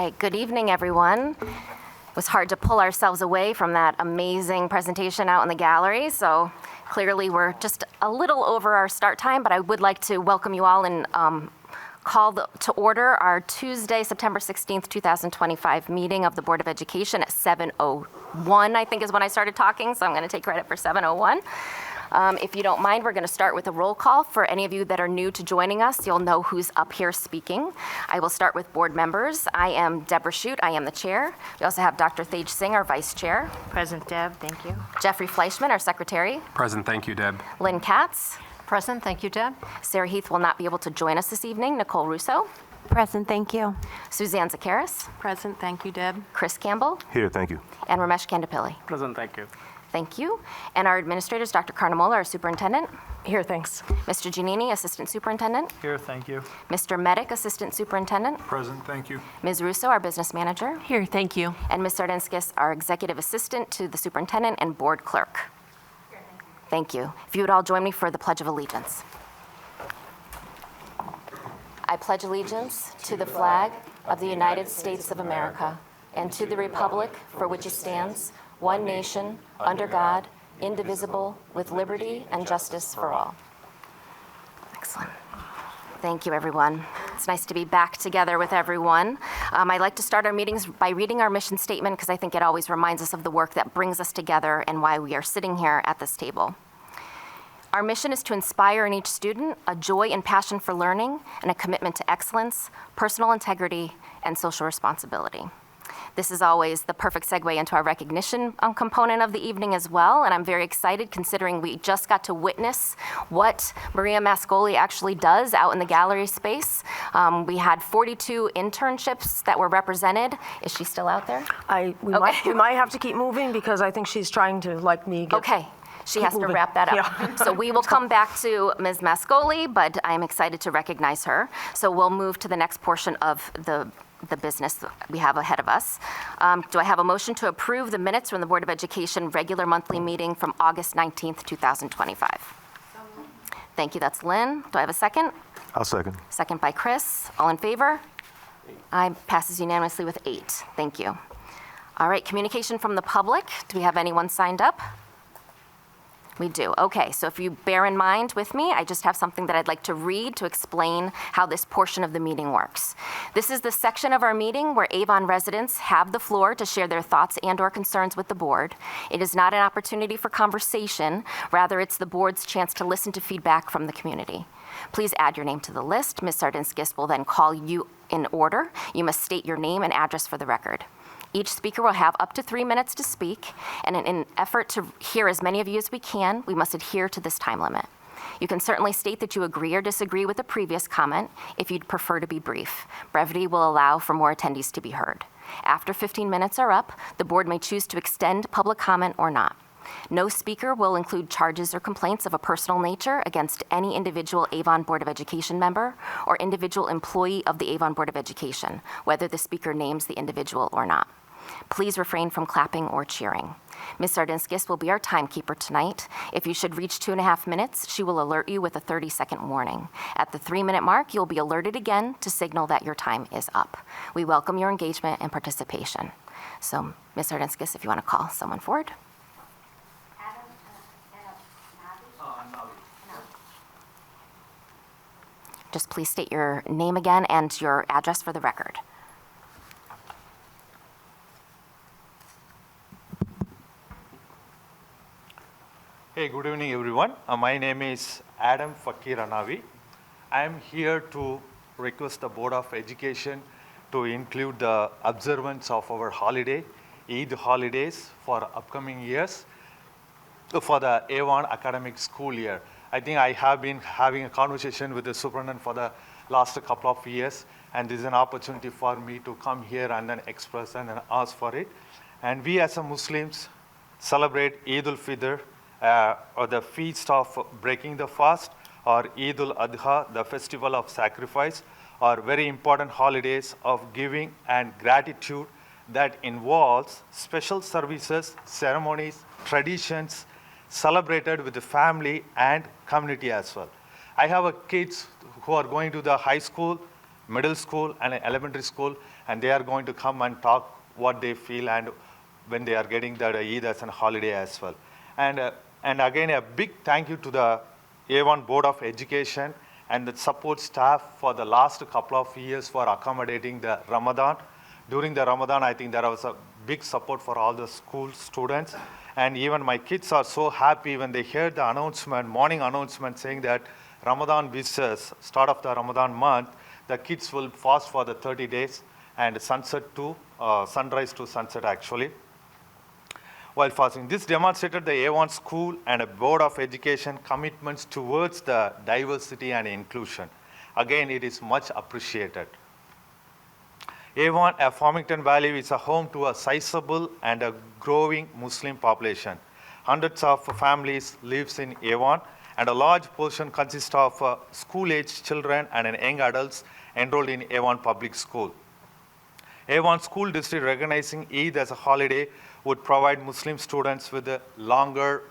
right, good evening, everyone. It was hard to pull ourselves away from that amazing presentation out in the gallery, so clearly we're just a little over our start time, but I would like to welcome you all and call to order our Tuesday, September 16th, 2025 meeting of the Board of Education at 7:01, I think is when I started talking, so I'm going to take credit for 7:01. If you don't mind, we're going to start with a roll call. For any of you that are new to joining us, you'll know who's up here speaking. I will start with board members. I am Deborah Shute. I am the chair. We also have Dr. Thage Singh, our vice chair. Present, Deb. Thank you. Jeffrey Fleischman, our secretary. Present. Thank you, Deb. Lynn Katz. Present. Thank you, Deb. Sarah Heath will not be able to join us this evening. Nicole Russo. Present, thank you. Suzanne Zakaris. Present. Thank you, Deb. Chris Campbell. Here, thank you. And Ramesh Kandapilli. Present. Thank you. Thank you. And our administrators, Dr. Carnamola, our superintendent. Here, thanks. Mr. Giannini, assistant superintendent. Here, thank you. Mr. Medic, assistant superintendent. Present. Thank you. Ms. Russo, our business manager. Here, thank you. And Ms. Sardenskis, our executive assistant to the superintendent and board clerk. Thank you. If you would all join me for the Pledge of Allegiance. I pledge allegiance to the flag of the United States of America and to the republic for which it stands, one nation, under God, indivisible, with liberty and justice for all. Excellent. Thank you, everyone. It's nice to be back together with everyone. I'd like to start our meetings by reading our mission statement because I think it always reminds us of the work that brings us together and why we are sitting here at this table. Our mission is to inspire in each student a joy and passion for learning and a commitment to excellence, personal integrity, and social responsibility. This is always the perfect segue into our recognition component of the evening as well, and I'm very excited considering we just got to witness what Maria Mascoli actually does out in the gallery space. We had 42 internships that were represented. Is she still out there? We might have to keep moving because I think she's trying to, like me, get... Okay. She has to wrap that up. Yeah. So we will come back to Ms. Mascoli, but I'm excited to recognize her. So we'll move to the next portion of the business we have ahead of us. Do I have a motion to approve the minutes from the Board of Education regular monthly meeting from August 19th, 2025? Thank you, that's Lynn. Do I have a second? I'll second. Second by Chris. All in favor? Aye, passes unanimously with 8. Thank you. All right, communication from the public. Do we have anyone signed up? We do. Okay, so if you bear in mind with me, I just have something that I'd like to read to explain how this portion of the meeting works. This is the section of our meeting where Avon residents have the floor to share their thoughts and/or concerns with the board. It is not an opportunity for conversation. Rather, it's the board's chance to listen to feedback from the community. Please add your name to the list. Ms. Sardenskis will then call you in order. You must state your name and address for the record. Each speaker will have up to 3 minutes to speak, and in an effort to hear as many of you as we can, we must adhere to this time limit. You can certainly state that you agree or disagree with the previous comment if you'd prefer to be brief. Brevity will allow for more attendees to be heard. After 15 minutes are up, the board may choose to extend public comment or not. No speaker will include charges or complaints of a personal nature against any individual Avon Board of Education member or individual employee of the Avon Board of Education, whether the speaker names the individual or not. Please refrain from clapping or cheering. Ms. Sardenskis will be our timekeeper tonight. If you should reach 2.5 minutes, she will alert you with a 30-second warning. At the 3-minute mark, you'll be alerted again to signal that your time is up. We welcome your engagement and participation. So, Ms. Sardenskis, if you want to call someone forward. Just please state your name again and your address for the record. Hey, good evening, everyone. My name is Adam Fakir Anavi. I am here to request the Board of Education to include the observance of our holiday, Eid holidays for upcoming years for the Avon academic school year. I think I have been having a conversation with the superintendent for the last couple of years, and this is an opportunity for me to come here and then express and then ask for it. And we as a Muslims celebrate Eid al-Fitr, or the feast of breaking the fast, or Eid al-Adha, the festival of sacrifice, are very important holidays of giving and gratitude that involves special services, ceremonies, traditions, celebrated with the family and community as well. I have kids who are going to the high school, middle school and elementary school, and they are going to come and talk what they feel and when they are getting that Eid as a holiday as well. And again, a big thank you to the Avon Board of Education and the support staff for the last couple of years for accommodating the Ramadan. During the Ramadan, I think there was a big support for all the school students. And even my kids are so happy when they hear the announcement, morning announcement saying that Ramadan visitors, start of the Ramadan month, the kids will fast for the 30 days and sunrise to sunset actually, while fasting. This demonstrated the Avon School and a Board of Education commitments towards the diversity and inclusion. Again, it is much appreciated. Avon, Farmington Valley is a home to a sizable and a growing Muslim population. Hundreds of families lives in Avon, and a large portion consists of school-aged children and young adults enrolled in Avon Public School. Avon School District recognizing Eid as a holiday would provide Muslim students with longer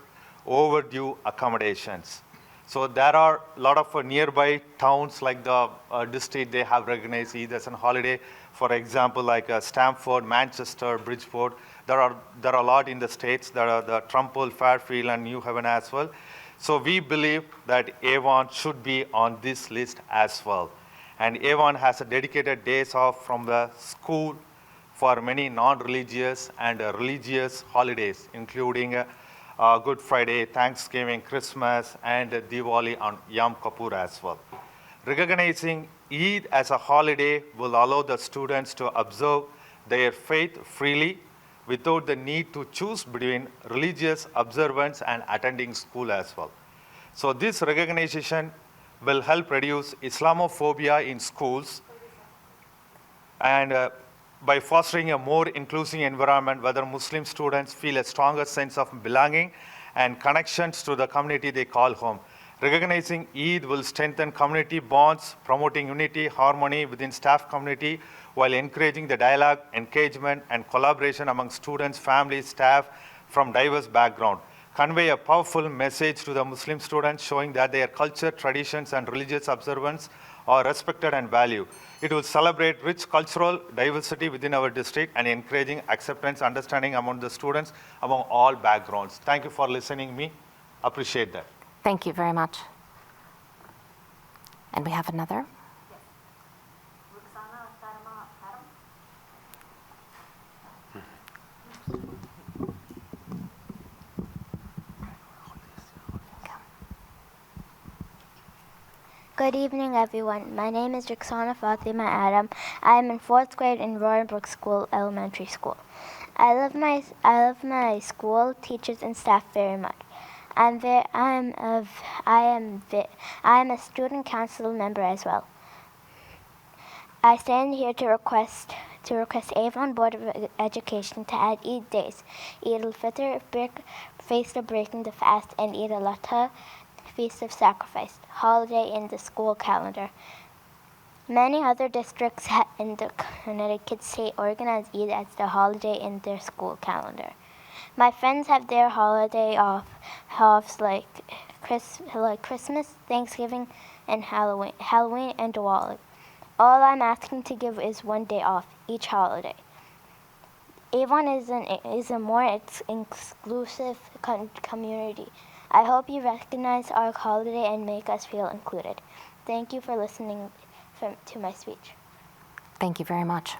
overdue accommodations. So there are a lot of nearby towns like the district, they have recognized Eid as a holiday. For example, like Stamford, Manchester, Bridgeport. There are a lot in the states. There are the Trumbull, Fairfield, and New Haven as well. So we believe that Avon should be on this list as well. And Avon has a dedicated days off from the school for many non-religious and religious holidays, including Good Friday, Thanksgiving, Christmas, and Diwali on Yom Kippur as well. Recognizing Eid as a holiday will allow the students to observe their faith freely without the need to choose between religious observance and attending school as well. So this recognition will help reduce Islamophobia in schools and by fostering a more inclusive environment where Muslim students feel a stronger sense of belonging and connections to the community they call home. Recognizing Eid will strengthen community bonds, promoting unity, harmony within staff community, while encouraging the dialogue, engagement, and collaboration among students, families, staff from diverse backgrounds. Convey a powerful message to the Muslim students showing that their culture, traditions, and religious observance are respected and valued. It will celebrate rich cultural diversity within our district and encouraging acceptance, understanding among the students among all backgrounds. Thank you for listening to me. Appreciate that. Thank you very much. And we have another. Good evening, everyone. My name is Roxana Fatima Adam. I am in 4th grade in Roaringbrook School Elementary School. I love my school, teachers, and staff very much. I am a student council member as well. I stand here to request Avon Board of Education to add Eid days, Eid al-Fitr, Feast of Breaking the Fast, and Eid al-Adha, Feast of Sacrifice, holiday in the school calendar. Many other districts in the Connecticut state organize Eid as the holiday in their school calendar. My friends have their holiday offs like Christmas, Thanksgiving, and Halloween and Diwali. All I'm asking to give is one day off each holiday. Avon is a more inclusive community. I hope you recognize our holiday and make us feel included. Thank you for listening to my speech. Thank you very much.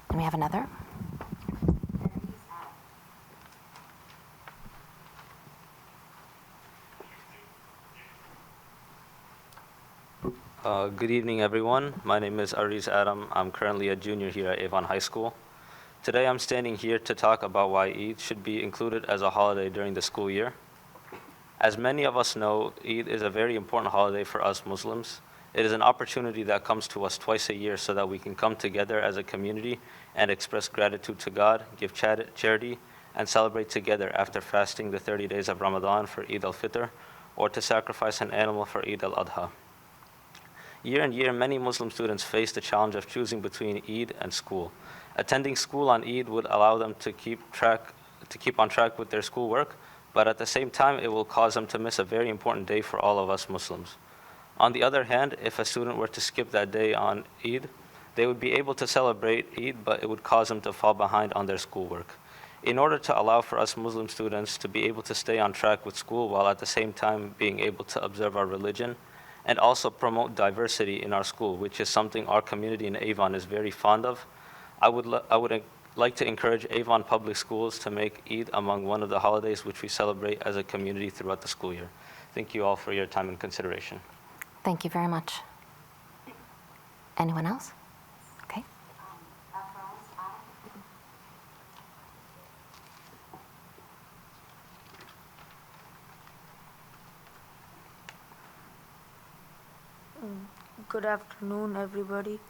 And we have another. Good evening, everyone. My name is Ariz Adam. I'm currently a junior here at Avon High School. Today, I'm standing here to talk about why Eid should be included as a holiday during the school year. As many of us know, Eid is a very important holiday for us Muslims. It is an opportunity that comes to us twice a year so that we can come together as a community and express gratitude to God, give charity, and celebrate together after fasting the 30 days of Ramadan for Eid al-Fitr, or to sacrifice an animal for Eid al-Adha. Year in year, many Muslim students face the challenge of choosing between Eid and school. Attending school on Eid would allow them to keep on track with their schoolwork, but at the same time, it will cause them to miss a very important day for all of us Muslims. On the other hand, if a student were to skip that day on Eid, they would be able to celebrate Eid, but it would cause them to fall behind on their schoolwork. In order to allow for us Muslim students to be able to stay on track with school while at the same time being able to observe our religion, and also promote diversity in our school, which is something our community in Avon is very fond of, I would like to encourage Avon Public Schools to make Eid among one of the holidays which we celebrate as a community throughout the school year. Thank you all for your time and consideration. Thank you very much. Anyone else? Okay. Good afternoon, everybody.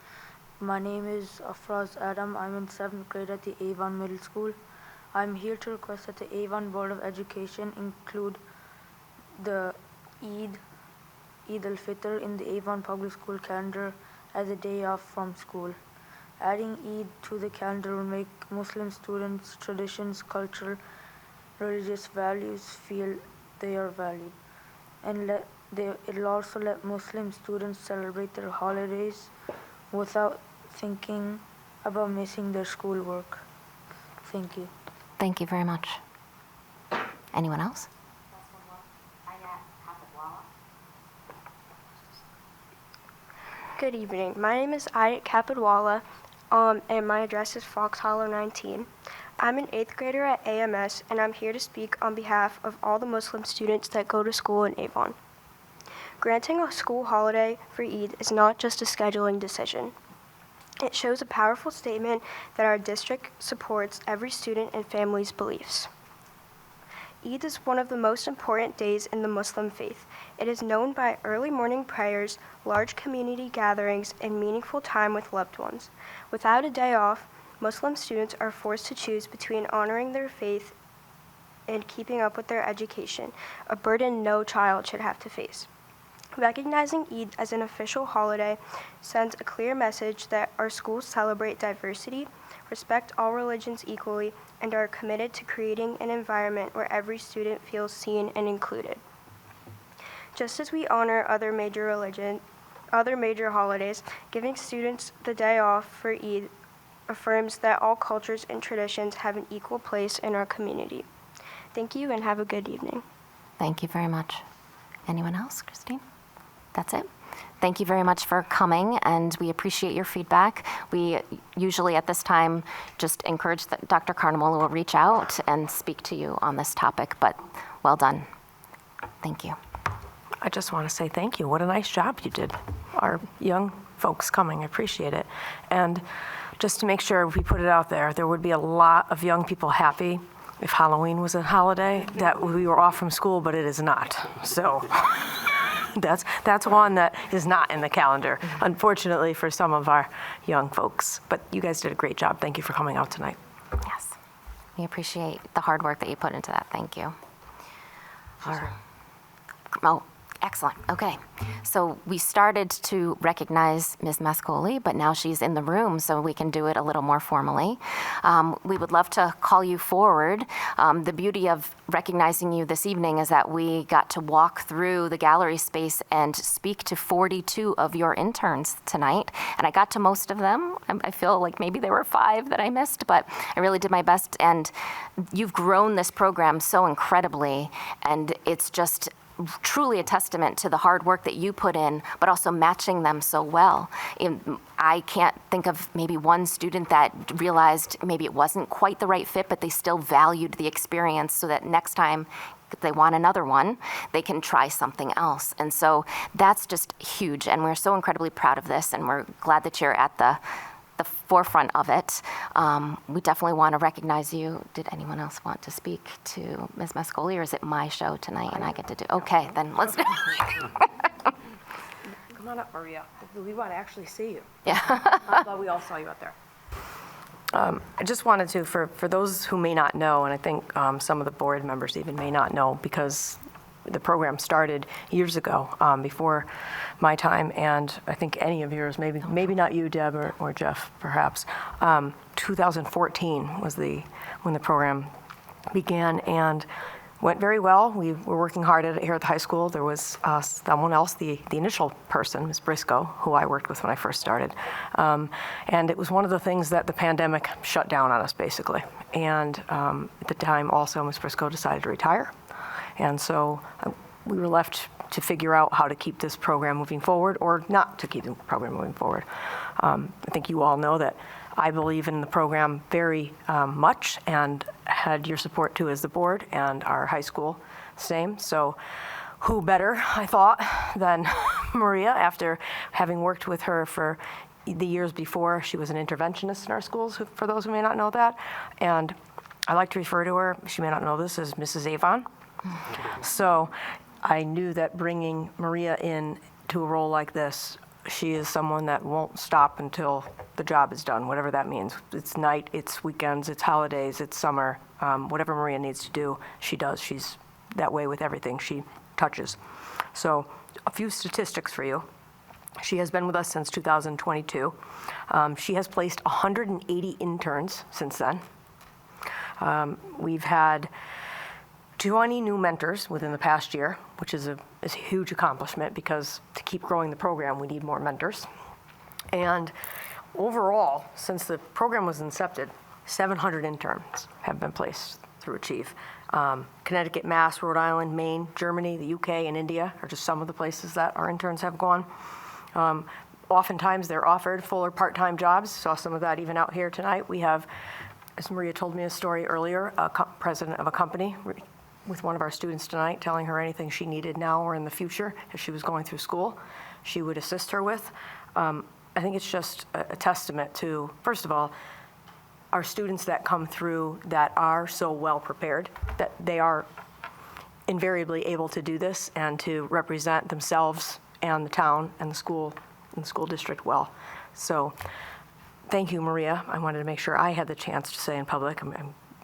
My name is Afraz Adam. I'm in 7th grade at the Avon Middle School. I'm here to request that the Avon Board of Education include the Eid al-Fitr in the Avon Public School calendar as a day off from school. Adding Eid to the calendar will make Muslim students' traditions, culture, religious values feel they are valued, and it'll also let Muslim students celebrate their holidays without thinking about missing their schoolwork. Thank you. Thank you very much. Anyone else? Good evening. My name is Ayat Kapadwala, and my address is Fox Hollow 19. I'm an 8th grader at AMS, and I'm here to speak on behalf of all the Muslim students that go to school in Avon. Granting a school holiday for Eid is not just a scheduling decision. It shows a powerful statement that our district supports every student and family's beliefs. Eid is one of the most important days in the Muslim faith. It is known by early morning prayers, large community gatherings, and meaningful time with loved ones. Without a day off, Muslim students are forced to choose between honoring their faith and keeping up with their education, a burden no child should have to face. Recognizing Eid as an official holiday sends a clear message that our schools celebrate diversity, respect all religions equally, and are committed to creating an environment where every student feels seen and included. Just as we honor other major holidays, giving students the day off for Eid affirms that all cultures and traditions have an equal place in our community. Thank you and have a good evening. Thank you very much. Anyone else, Christine? That's it. Thank you very much for coming, and we appreciate your feedback. We usually at this time just encourage that Dr. Carnamola will reach out and speak to you on this topic, but well done. Thank you. I just want to say thank you. What a nice job you did. Our young folks coming, I appreciate it. And just to make sure we put it out there would be a lot of young people happy if Halloween was a holiday, that we were off from school, but it is not. So that's one that is not in the calendar, unfortunately, for some of our young folks. But you guys did a great job. Thank you for coming out tonight. Yes. We appreciate the hard work that you put into that. Thank you. All right. Oh, excellent. Okay. So we started to recognize Ms. Mascoli, but now she's in the room, so we can do it a little more formally. We would love to call you forward. The beauty of recognizing you this evening is that we got to walk through the gallery space and speak to 42 of your interns tonight, and I got to most of them. I feel like maybe there were 5 that I missed, but I really did my best, and you've grown this program so incredibly, and it's just truly a testament to the hard work that you put in, but also matching them so well. I can't think of maybe one student that realized maybe it wasn't quite the right fit, but they still valued the experience so that next time if they want another one, they can try something else. And so that's just huge, and we're so incredibly proud of this, and we're glad that you're at the forefront of it. We definitely want to recognize you. Did anyone else want to speak to Ms. Mascoli, or is it my show tonight and I get to do? Okay, then let's do it. Come on up, Maria. We want to actually see you. Yeah. Well, we all saw you out there. I just wanted to, for those who may not know, and I think some of the board members even may not know, because the program started years ago, before my time, and I think any of yours, maybe not you, Deb, or Jeff, perhaps. 2014 was when the program began, and Went very well. We were working hard at it here at the high school. There was someone else, the initial person, Ms. Briscoe, who I worked with when I first started. And it was one of the things that the pandemic shut down on us, basically. And at the time, also, Ms. Briscoe decided to retire. And so we were left to figure out how to keep this program moving forward or not to keep the program moving forward. I think you all know that I believe in the program very much and had your support too as the board and our high school, same. So who better, I thought, than Maria after having worked with her for the years before. She was an interventionist in our schools, for those who may not know that. And I like to refer to her, she may not know this, as Mrs. Avon. So I knew that bringing Maria in to a role like this, she is someone that won't stop until the job is done, whatever that means. It's night, it's weekends, it's holidays, it's summer. Whatever Maria needs to do, she does. She's that way with everything she touches. So a few statistics for you. She has been with us since 2022. She has placed 180 interns since then. We've had 20 new mentors within the past year, which is a huge accomplishment because to keep growing the program, we need more mentors. And overall, since the program was incepted, 700 interns have been placed through Achieve. Connecticut, Mass, Rhode Island, Maine, Germany, the UK, and India are just some of the places that our interns have gone. Oftentimes, they're offered full or part-time jobs. Saw some of that even out here tonight. We have, as Maria told me a story earlier, a president of a company with one of our students tonight, telling her anything she needed now or in the future as she was going through school, she would assist her with. I think it's just a testament to, first of all, our students that come through that are so well prepared, that they are invariably able to do this and to represent themselves and the town and the school district well. So thank you, Maria. I wanted to make sure I had the chance to say in public.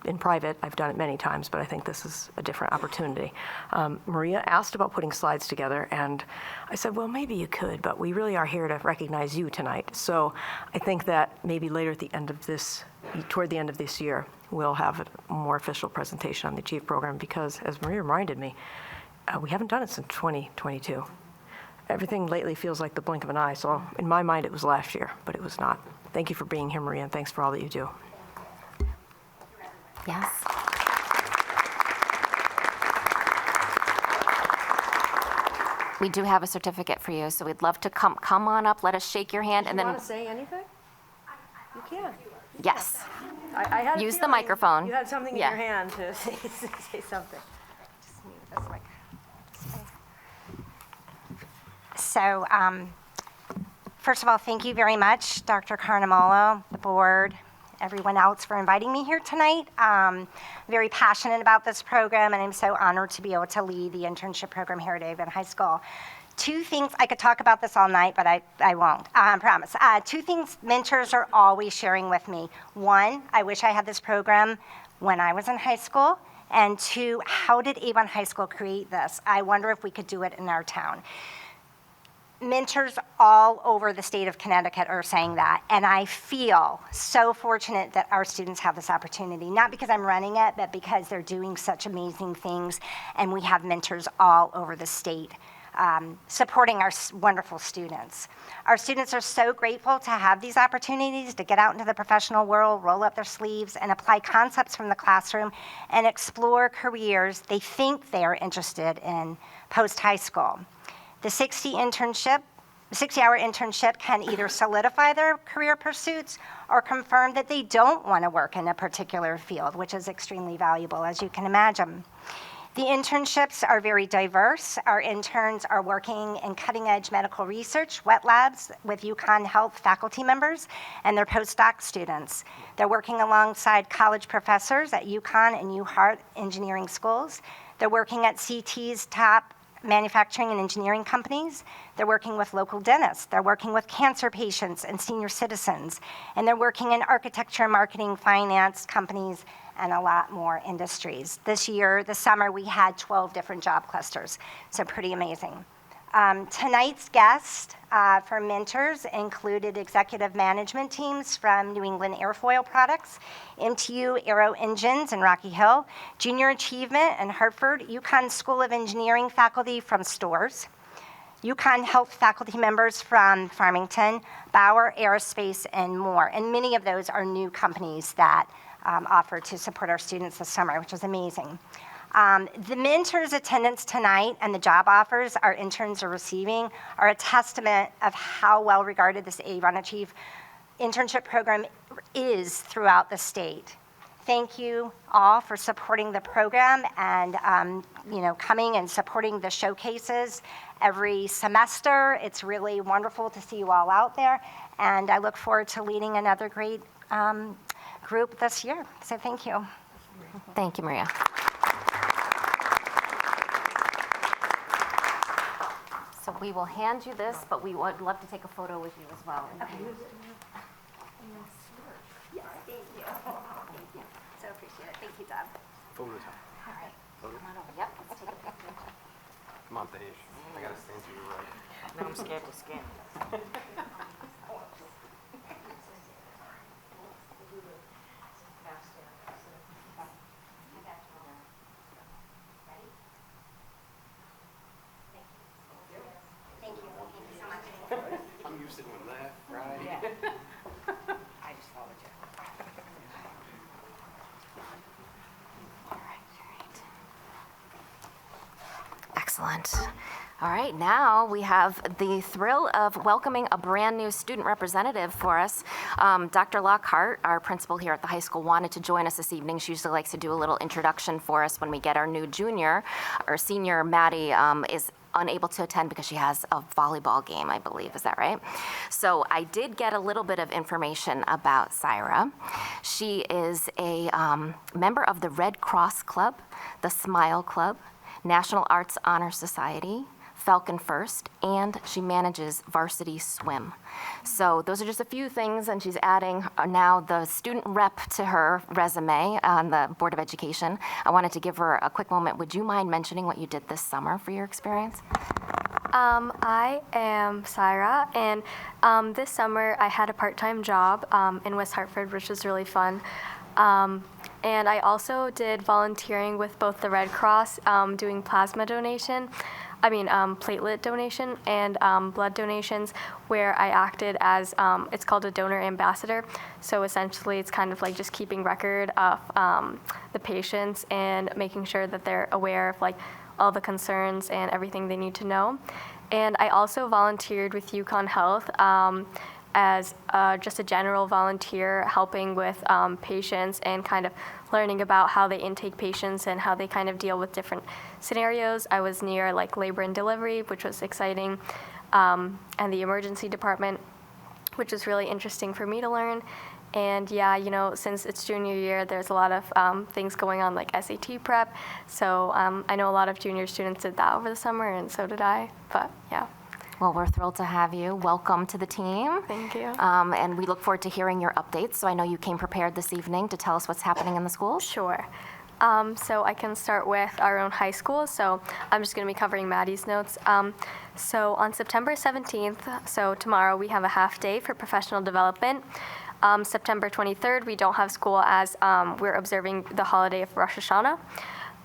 In private, I've done it many times, but I think this is a different opportunity. Maria asked about putting slides together, and I said, well, maybe you could, but we really are here to recognize you tonight. So I think that maybe later at the end of this, toward the end of this year, we'll have a more official presentation on the Achieve program because, as Maria reminded me, we haven't done it since 2022. Everything lately feels like the blink of an eye, so in my mind it was last year, but it was not. Thank you for being here, Maria, and thanks for all that you do. Yes. We do have a certificate for you, so we'd love to come on up, let us shake your hand, and then... You want to say anything? You can. Yes. I had a Use the feeling microphone. You had something Yeah. in your hand to say something. So, first of all, thank you very much, Dr. Carnamolo, the board, everyone else for inviting me here tonight. Very passionate about this program, and I'm so honored to be able to lead the internship program here at Avon High School. Two things, I could talk about this all night, but I won't, I promise. Two things mentors are always sharing with me. One, I wish I had this program when I was in high school. And two, how did Avon High School create this? I wonder if we could do it in our town. Mentors all over the state of Connecticut are saying that, and I feel so fortunate that our students have this opportunity, not because I'm running it, but because they're doing such amazing things, and we have mentors all over the state supporting our wonderful students. Our students are so grateful to have these opportunities to get out into the professional world, roll up their sleeves, and apply concepts from the classroom and explore careers they think they are interested in post-high school. The 60-hour internship can either solidify their career pursuits or confirm that they don't want to work in a particular field, which is extremely valuable, as you can imagine. The internships are very diverse. Our interns are working in cutting-edge medical research, wet labs with UConn Health faculty members, and their postdoc students. They're working alongside college professors at UConn and UHeart engineering schools. They're working at CT's top manufacturing and engineering companies. They're working with local dentists. They're working with cancer patients and senior citizens. And they're working in architecture, marketing, finance companies, and a lot more industries. This year, this summer, we had 12 different job clusters, so pretty amazing. Tonight's guests for mentors included executive management teams from New England Airfoil Products, MTU Aero Engines in Rocky Hill, Junior Achievement in Hartford, UConn School of Engineering faculty from Storrs, UConn Health faculty members from Farmington, Bauer Aerospace, and more. And many of those are new companies that offer to support our students this summer, which is amazing. The mentors' attendance tonight and the job offers our interns are receiving are a testament of how well regarded this Avon Achieve internship program is throughout the state. Thank you all for supporting the program and coming and supporting the showcases every semester. It's really wonderful to see you all out there, and I look forward to leading another great group this year. So thank you. Thank you, Maria. So we will hand you this, but we would love to take a photo with you as well. Okay. Yes, thank you. Thank you. So appreciate it. Thank you, Deb. Photo time. All right. Come on over. Yep, let's take a picture. Come on, Dave. I gotta stand to your right. Now I'm scared to scan. Thank you. Thank you so much. I'm used to doing left, right. I just followed you. Excellent. All right, now we have the thrill of welcoming a brand new student representative for us. Dr. Lockhart, our principal here at the high school, wanted to join us this evening. She usually likes to do a little introduction for us when we get our new junior. Our senior, Maddie, is unable to attend because she has a volleyball game, I believe. Is that right? So I did get a little bit of information about Syra. She is a member of the Red Cross Club, the Smile Club, National Arts Honor Society, Falcon First, and she manages varsity swim. So those are just a few things, and she's adding now the student rep to her resume on the Board of Education. I wanted to give her a quick moment. Would you mind mentioning what you did this summer for your experience? I am Syra, and this summer I had a part-time job in West Hartford, which was really fun. And I also did volunteering with both the Red Cross, doing plasma donation, platelet donation and blood donations, where I acted as, it's called a donor ambassador. So essentially it's kind of like just keeping record of the patients and making sure that they're aware of like all the concerns and everything they need to know. And I also volunteered with UConn Health as just a general volunteer, helping with patients and kind of learning about how they intake patients and how they kind of deal with different scenarios. I was near like labor and delivery, which was exciting, and the emergency department, which was really interesting for me to learn. And yeah, since it's junior year, there's a lot of things going on like SAT prep. So I know a lot of junior students did that over the summer, and so did I, but yeah. Well, we're thrilled to have you. Welcome to the team. Thank you. And we look forward to hearing your updates. So I know you came prepared this evening to tell us what's happening in the schools. Sure. So I can start with our own high school. So I'm just going to be covering Maddie's notes. So on September 17th, so tomorrow, we have a half day for professional development. September 23rd, we don't have school as we're observing the holiday of Rosh Hashanah.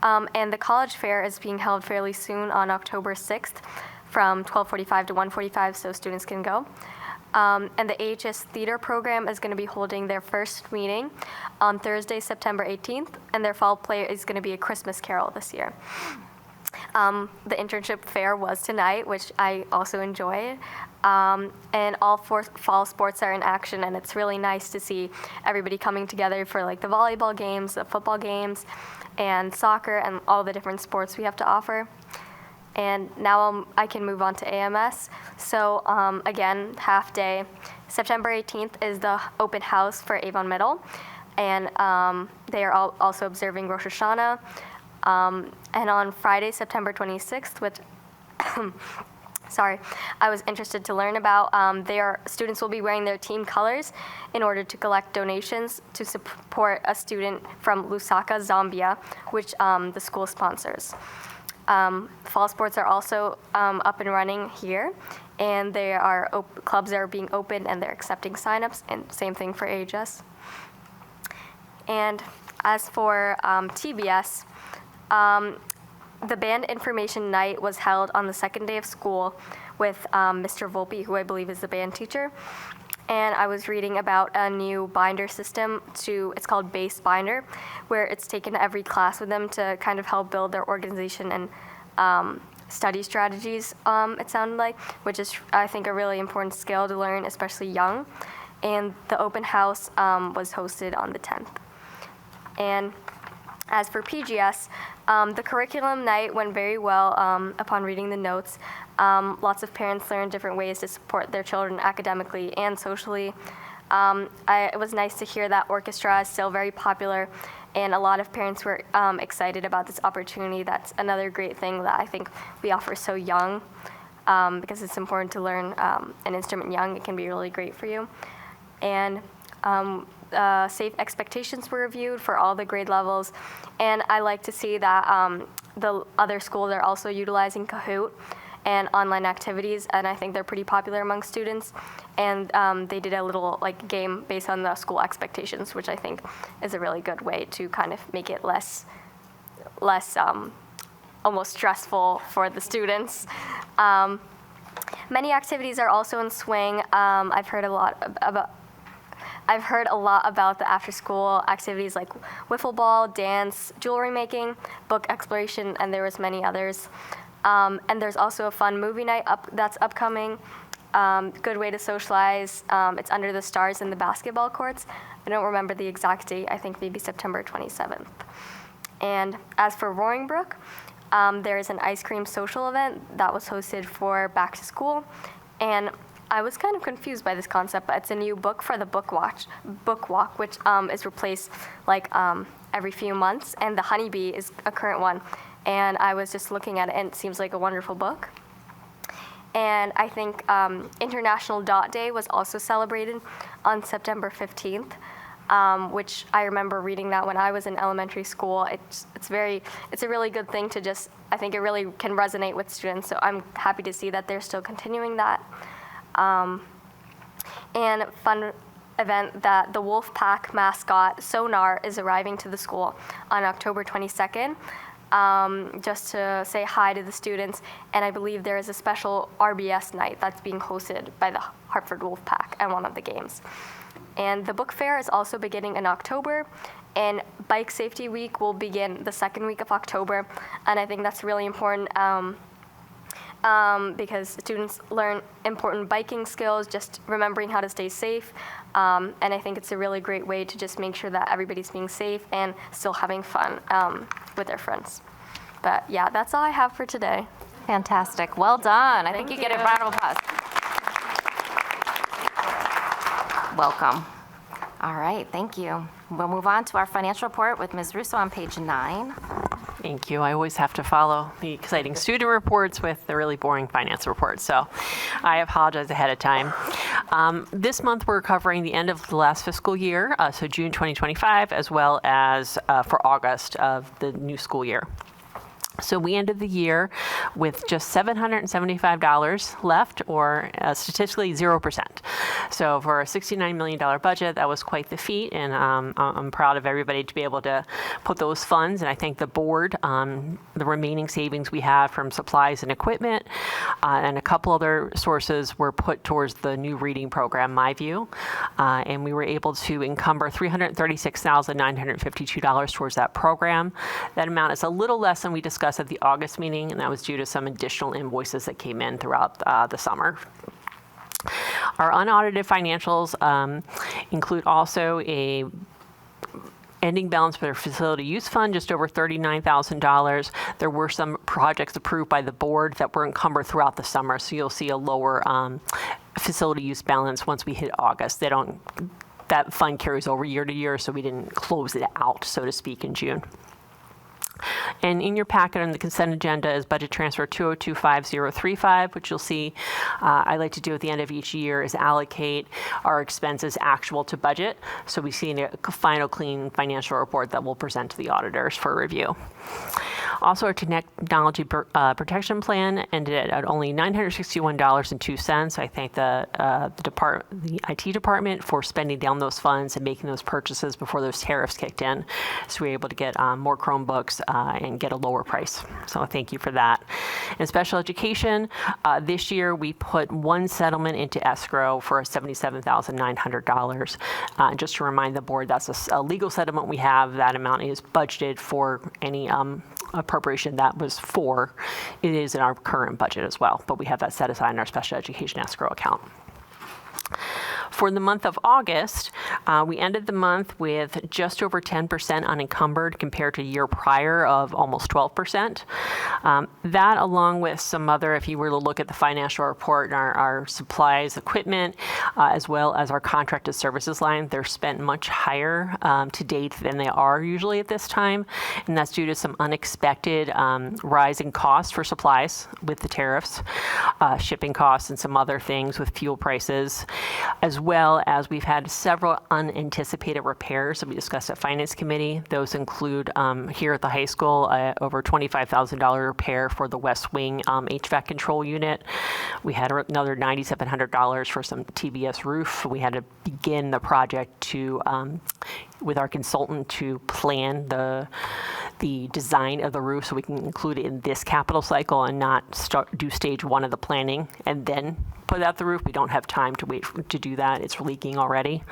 And the college fair is being held fairly soon on October 6th from 12:45 to 1:45, so students can go. And the AHS Theater Program is going to be holding their first meeting on Thursday, September 18th, and their fall play is going to be A Christmas Carol this year. The internship fair was tonight, which I also enjoyed. And all four fall sports are in action, and it's really nice to see everybody coming together for like the volleyball games, the football games, and soccer, and all the different sports we have to offer. And now I can move on to AMS. So again, half day. September 18th is the open house for Avon Middle, and they are also observing Rosh Hashanah. And on Friday, September 26th, which, I was interested to learn about, students will be wearing their team colors in order to collect donations to support a student from Lusaka, Zambia, which the school sponsors. Fall sports are also up and running here, and they are clubs are being opened and they're accepting signups, and same thing for AHS. And as for TBS, the band information night was held on the second day of school with Mr. Volpe, who I believe is the band teacher. And I was reading about a new binder system it's called Base Binder, where it's taken every class with them to kind of help build their organization and study strategies, it sounded like, which is, I think, a really important skill to learn, especially young. And the open house was hosted on the 10th. And as for PGS, the curriculum night went very well upon reading the notes. Lots of parents learned different ways to support their children academically and socially. It was nice to hear that orchestra is still very popular, and a lot of parents were excited about this opportunity. That's another great thing that I think we offer so young, because it's important to learn an instrument young. It can be really great for you. And safe expectations were reviewed for all the grade levels, and I like to see that the other schools are also utilizing Kahoot and online activities, and I think they're pretty popular among students. And they did a little game based on the school expectations, which I think is a really good way to kind of make it less almost stressful for the students. Many activities are also in swing. I've heard a lot about the after-school activities like wiffle ball, dance, jewelry making, book exploration, and there was many others. And there's also a fun movie night that's upcoming. Good way to socialize. It's under the stars in the basketball courts. I don't remember the exact date. I think maybe September 27th. And as for Roaring Brook, there is an ice cream social event that was hosted for back to school. And I was kind of confused by this concept, but it's a new book for the book walk, which is replaced every few months, and the Honeybee is a current one. And I was just looking at it, and it seems like a wonderful book. And I think International Dot Day was also celebrated on September 15th, which I remember reading that when I was in elementary school. It's a really good thing to I think it really can resonate with students, so I'm happy to see that they're still continuing that. And fun event that the Wolfpack mascot, Sonar, is arriving to the school on October 22nd, just to say hi to the students. And I believe there is a special RBS night that's being hosted by the Hartford Wolfpack at one of the games. And the book fair is also beginning in October, and Bike Safety Week will begin the second week of October. And I think that's really important, because students learn important biking skills, just remembering how to stay safe. And I think it's a really great way to just make sure that everybody's being safe and still having fun with their friends. But yeah, that's all I have for today. Fantastic. Well done. I think you get a round of applause. Welcome. All right, thank you. We'll move on to our financial report with Ms. Russo on page 9. Thank you. I always have to follow the exciting student reports with the really boring finance reports, so I apologize ahead of time. This month we're covering the end of the last fiscal year, so June 2025, as well as for August of the new school year. So we ended the year with just $775 left, or statistically 0%. So for a $69 million budget, that was quite the feat, and I'm proud of everybody to be able to put those funds, and I thank the board. The remaining savings we have from supplies and equipment, and a couple other sources were put towards the new reading program, MyView, and we were able to encumber $336,952 towards that program. That amount is a little less than we discussed at the August meeting, and that was due to some additional invoices that came in throughout the summer. Our unaudited financials include also a ending balance for their facility use fund, just over $39,000. There were some projects approved by the board that were encumbered throughout the summer, so you'll see a lower facility use balance once we hit August. That fund carries over year to year, so we didn't close it out, so to speak, in June. And in your packet on the consent agenda is budget transfer 2025035, which you'll see I like to do at the end of each year is allocate our expenses actual to budget. So we see a final clean financial report that we'll present to the auditors for review. Also, our technology protection plan ended at only $961.02. I thank the IT department for spending down those funds and making those purchases before those tariffs kicked in, so we were able to get more Chromebooks and get a lower price. So thank you for that. In special education, this year we put one settlement into escrow for $77,900. Just to remind the board, that's a legal settlement we have. That amount is budgeted for any appropriation that was for. It is in our current budget as well, but we have that set aside in our special education escrow account. For the month of August, we ended the month with just over 10% unencumbered compared to a year prior of almost 12%. That, along with some other, if you were to look at the financial report and our supplies, equipment, as well as our contracted services line, they're spent much higher to date than they are usually at this time. And that's due to some unexpected rising costs for supplies with the tariffs, shipping costs, and some other things with fuel prices, as well as we've had several unanticipated repairs that we discussed at Finance Committee. Those include here at the high school, over $25,000 repair for the West Wing HVAC control unit. We had another $9,700 for some TBS roof. We had to begin the project to with our consultant to plan the design of the roof so we can include it in this capital cycle and not do stage one of the planning and then put out the roof. We don't have time to wait to do that. It's leaking already.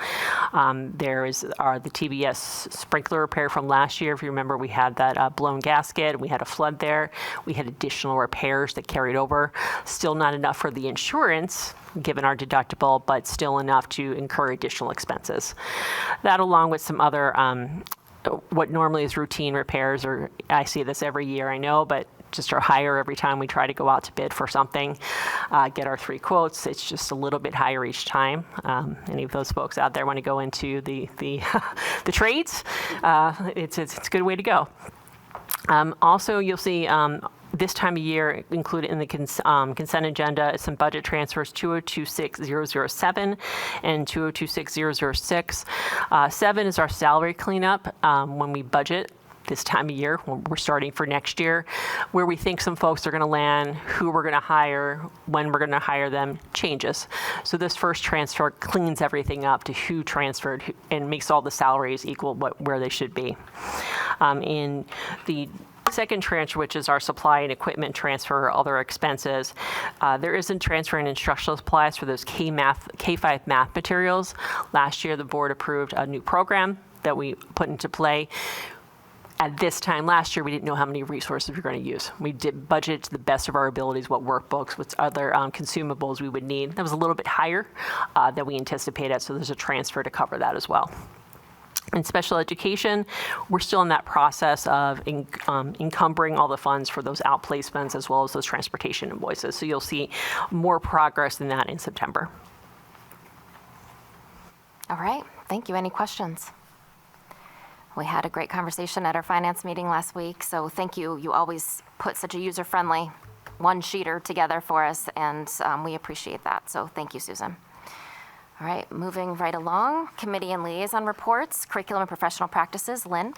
There is the TBS sprinkler repair from last year. If you remember, we had that blown gasket. We had a flood there. We had additional repairs that carried over. Still not enough for the insurance, given our deductible, but still enough to incur additional expenses. That, along with some other what normally is routine repairs, or I see this every year, I know, but just are higher every time we try to go out to bid for something, get our 3 quotes. It's just a little bit higher each time. Any of those folks out there want to go into the the trades, it's a good way to go. Also, you'll see this time of year included in the consent agenda is some budget transfers, 2026007 and 2026006. 7 is our salary cleanup when we budget this time of year, when we're starting for next year, where we think some folks are going to land, who we're going to hire, when we're going to hire them, changes. So this first transfer cleans everything up to who transferred and makes all the salaries equal where they should be. In the second tranche, which is our supply and equipment transfer, other expenses, there isn't transfer in instructional supplies for those K-5 math materials. Last year, the board approved a new program that we put into play. At this time last year, we didn't know how many resources we were going to use. We did budget to the best of our abilities, what workbooks, what other consumables we would need. That was a little bit higher than we anticipated, so there's a transfer to cover that as well. In special education, we're still in that process of encumbering all the funds for those outplacements as well as those transportation invoices. So you'll see more progress than that in September. All right, thank you. Any questions? We had a great conversation at our finance meeting last week, so thank you. You always put such a user-friendly one-sheeter together for us, and we appreciate that. So thank you, Susan. All right, moving right along, committee and liaison reports, curriculum and professional practices. Lynn?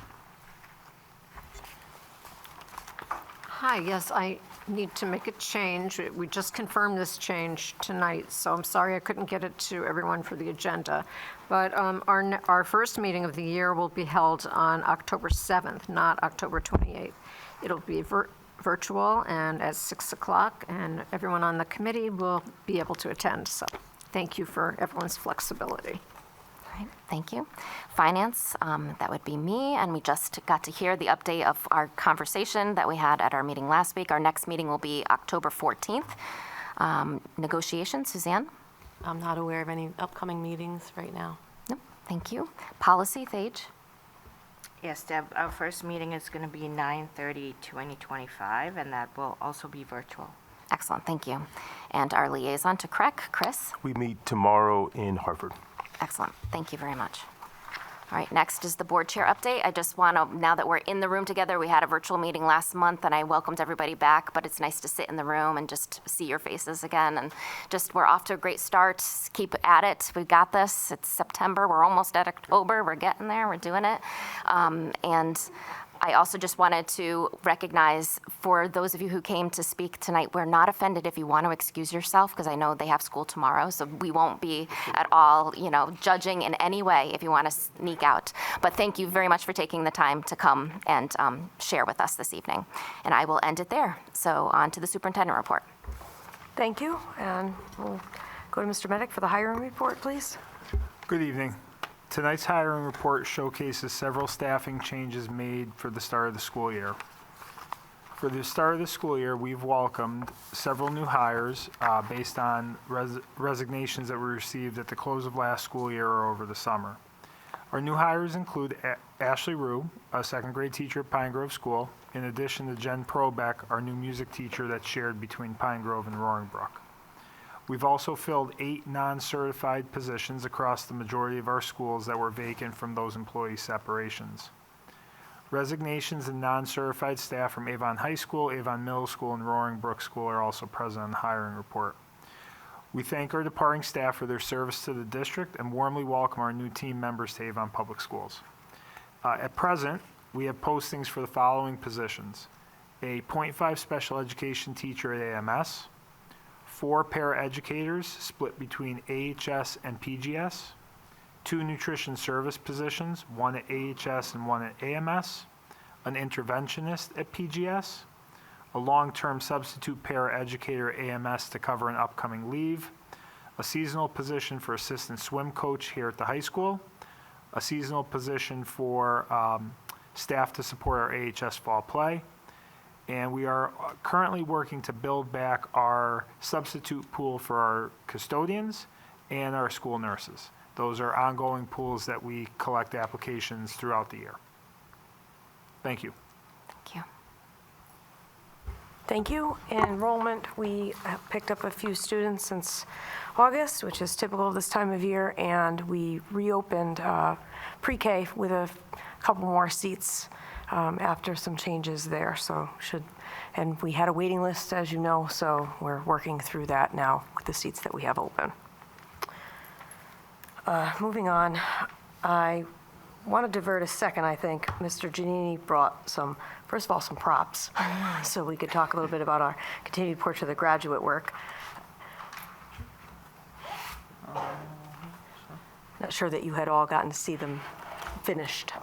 Hi, yes, I need to make a change. We just confirmed this change tonight, so I'm sorry I couldn't get it to everyone for the agenda. But our first meeting of the year will be held on October 7th, not October 28th. It'll be virtual and at 6 o'clock, and everyone on the committee will be able to attend. So thank you for everyone's flexibility. All right, thank you. Finance, that would be me, and we just got to hear the update of our conversation that we had at our meeting last week. Our next meeting will be October 14th. Negotiations, Suzanne? I'm not aware of any upcoming meetings right now. Nope, thank you. Policy, Thage? Yes, Deb, our first meeting is going to be 9/30/2025, and that will also be virtual. Excellent, thank you. And our liaison to CREC, Chris? We meet tomorrow in Hartford. Excellent, thank you very much. All right, next is the board chair update. I just want to, now that we're in the room together, we had a virtual meeting last month and I welcomed everybody back, but it's nice to sit in the room and just see your faces again. And just, we're off to a great start. Keep at it. We got this. It's September. We're almost at October. We're getting there. We're doing it. And I also just wanted to recognize, for those of you who came to speak tonight, we're not offended if you want to excuse yourself, because I know they have school tomorrow, so we won't be at all, judging in any way if you want to sneak out. But thank you very much for taking the time to come and share with us this evening. And I will end it there. So on to the superintendent report. Thank you, and we'll go to Mr. Medic for the hiring report, please. Good evening. Tonight's hiring report showcases several staffing changes made for the start of the school year. For the start of the school year, we've welcomed several new hires based on resignations that were received at the close of last school year or over the summer. Our new hires include Ashley Rue, a second grade teacher at Pine Grove School, in addition to Jen Probeck, our new music teacher that's shared between Pine Grove and Roaring Brook. We've also filled 8 non-certified positions across the majority of our schools that were vacant from those employee separations. Resignations in non-certified staff from Avon High School, Avon Middle School, and Roaring Brook School are also present on the hiring report. We thank our departing staff for their service to the district and warmly welcome our new team members to Avon Public Schools. At present, we have postings for the following positions: a .5 special education teacher at AMS, 4 paraeducators split between AHS and PGS, 2 nutrition service positions, 1 at AHS and 1 at AMS, an interventionist at PGS, a long-term substitute paraeducator at AMS to cover an upcoming leave, a seasonal position for assistant swim coach here at the high school, a seasonal position for staff to support our AHS fall play, and we are currently working to build back our substitute pool for our custodians and our school nurses. Those are ongoing pools that we collect applications throughout the year. Thank you. Thank you. Thank you. In enrollment, we have picked up a few students since August, which is typical of this time of year, and we reopened pre-K with a couple more seats after some changes there. And we had a waiting list, as you know, so we're working through that now with the seats that we have open. Moving on, I want to divert a second. I think Mr. Giannini brought first of all, some props, so we could talk a little bit about our continued portrait of the graduate work. Not sure that you had all gotten to see them finished.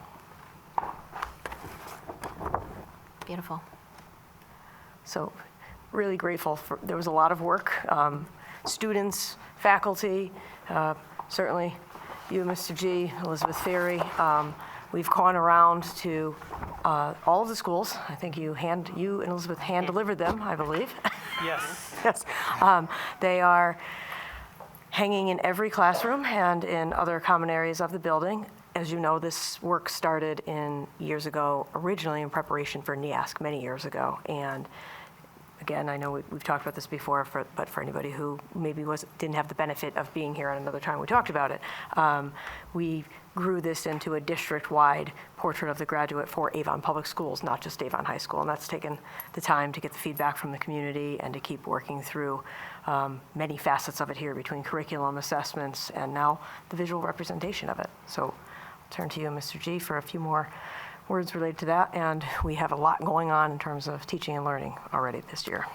Beautiful. So really grateful there was a lot of work. Students, faculty, certainly you, Mr. G, Elizabeth Ferry. We've gone around to all of the schools. I think you and Elizabeth hand-delivered them, I believe. Yes. Yes. They are hanging in every classroom and in other common areas of the building. As you know, this work started years ago, originally in preparation for NEASC many years ago. And again, I know we've talked about this before, but for anybody who maybe didn't have the benefit of being here at another time we talked about it, we grew this into a district-wide portrait of the graduate for Avon Public Schools, not just Avon High School. And that's taken the time to get the feedback from the community and to keep working through many facets of it here between curriculum, assessments, and now the visual representation of it. So I'll turn to you, Mr. G, for a few more words related to that. And we have a lot going on in terms of teaching and learning already this year.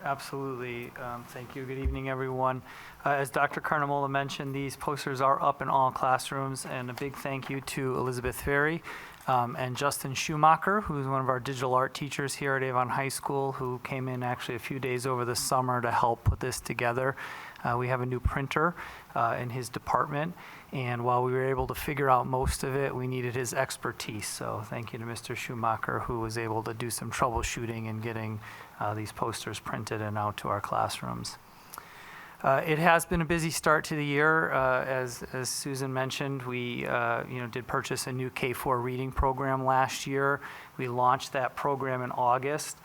Absolutely. Thank you. Good evening, everyone. As Dr. Carnamola mentioned, these posters are up in all classrooms, and a big thank you to Elizabeth Ferry and Justin Schumacher, who's one of our digital art teachers here at Avon High School, who came in actually a few days over the summer to help put this together. We have a new printer in his department, and while we were able to figure out most of it, we needed his expertise. So thank you to Mr. Schumacher, who was able to do some troubleshooting and getting these posters printed and out to our classrooms. It has been a busy start to the year. As Susan mentioned, we did purchase a new K-4 reading program last year. We launched that program in August.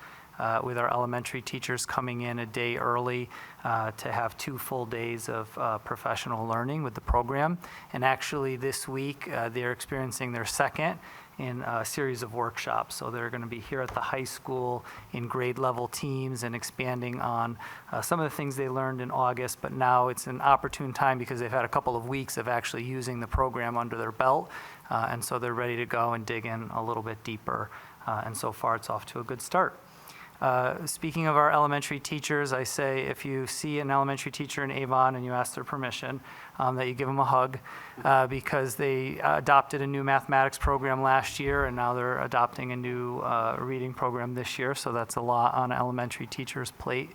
with our elementary teachers coming in a day early to have 2 full days of professional learning with the program. And actually this week, they're experiencing their second in a series of workshops. So they're going to be here at the high school in grade level teams and expanding on some of the things they learned in August, but now it's an opportune time because they've had a couple of weeks of actually using the program under their belt, and so they're ready to go and dig in a little bit deeper, and so far it's off to a good start. Speaking of our elementary teachers, I say if you see an elementary teacher in Avon and you ask their permission, that you give them a hug because they adopted a new mathematics program last year and now they're adopting a new reading program this year, so that's a lot on an elementary teacher's plate.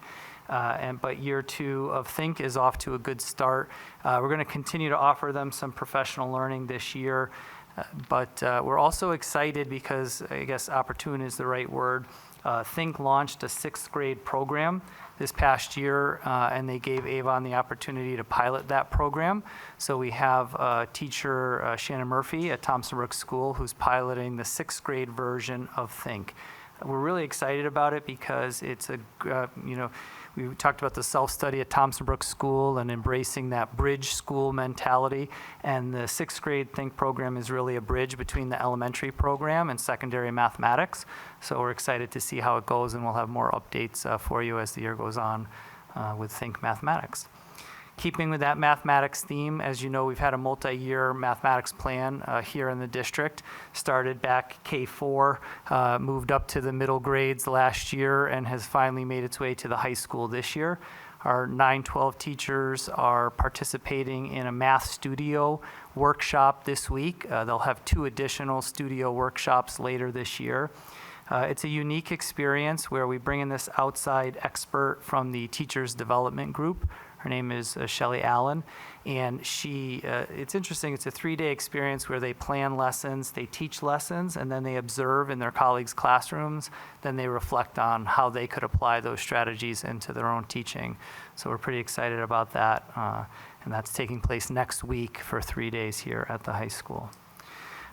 But year 2 of Think is off to a good start. We're going to continue to offer them some professional learning this year, but we're also excited because I guess opportune is the right word. Think launched a 6th grade program this past year, and they gave Avon the opportunity to pilot that program. So we have teacher Shannon Murphy at Thompson Brook School who's piloting the 6th grade version of Think. We're really excited about it because it's we talked about the self-study at Thompson Brook School and embracing that bridge school mentality. And the 6th grade Think program is really a bridge between the elementary program and secondary mathematics. So we're excited to see how it goes, and we'll have more updates for you as the year goes on with Think Mathematics. Keeping with that mathematics theme, as you know, we've had a multi-year mathematics plan here in the district. Started back K4, moved up to the middle grades last year, and has finally made its way to the high school this year. Our 9-12 teachers are participating in a math studio workshop this week. They'll have 2 additional studio workshops later this year. It's a unique experience where we bring in this outside expert from the Teachers Development Group. Her name is Shelley Allen, and it's interesting, it's a 3-day experience where they plan lessons, they teach lessons, and then they observe in their colleagues' classrooms, then they reflect on how they could apply those strategies into their own teaching. So we're pretty excited about that, and that's taking place next week for 3 days here at the high school.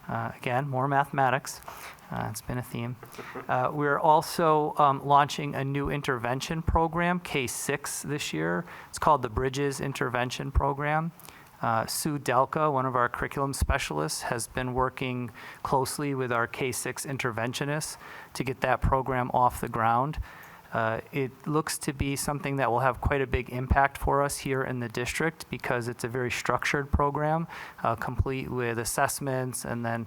Again, more mathematics. It's been a theme. We're also launching a new intervention program, K6 this year. It's called the Bridges Intervention Program. Sue Delka, one of our curriculum specialists, has been working closely with our K6 interventionists to get that program off the ground. It looks to be something that will have quite a big impact for us here in the district because it's a very structured program, complete with assessments and then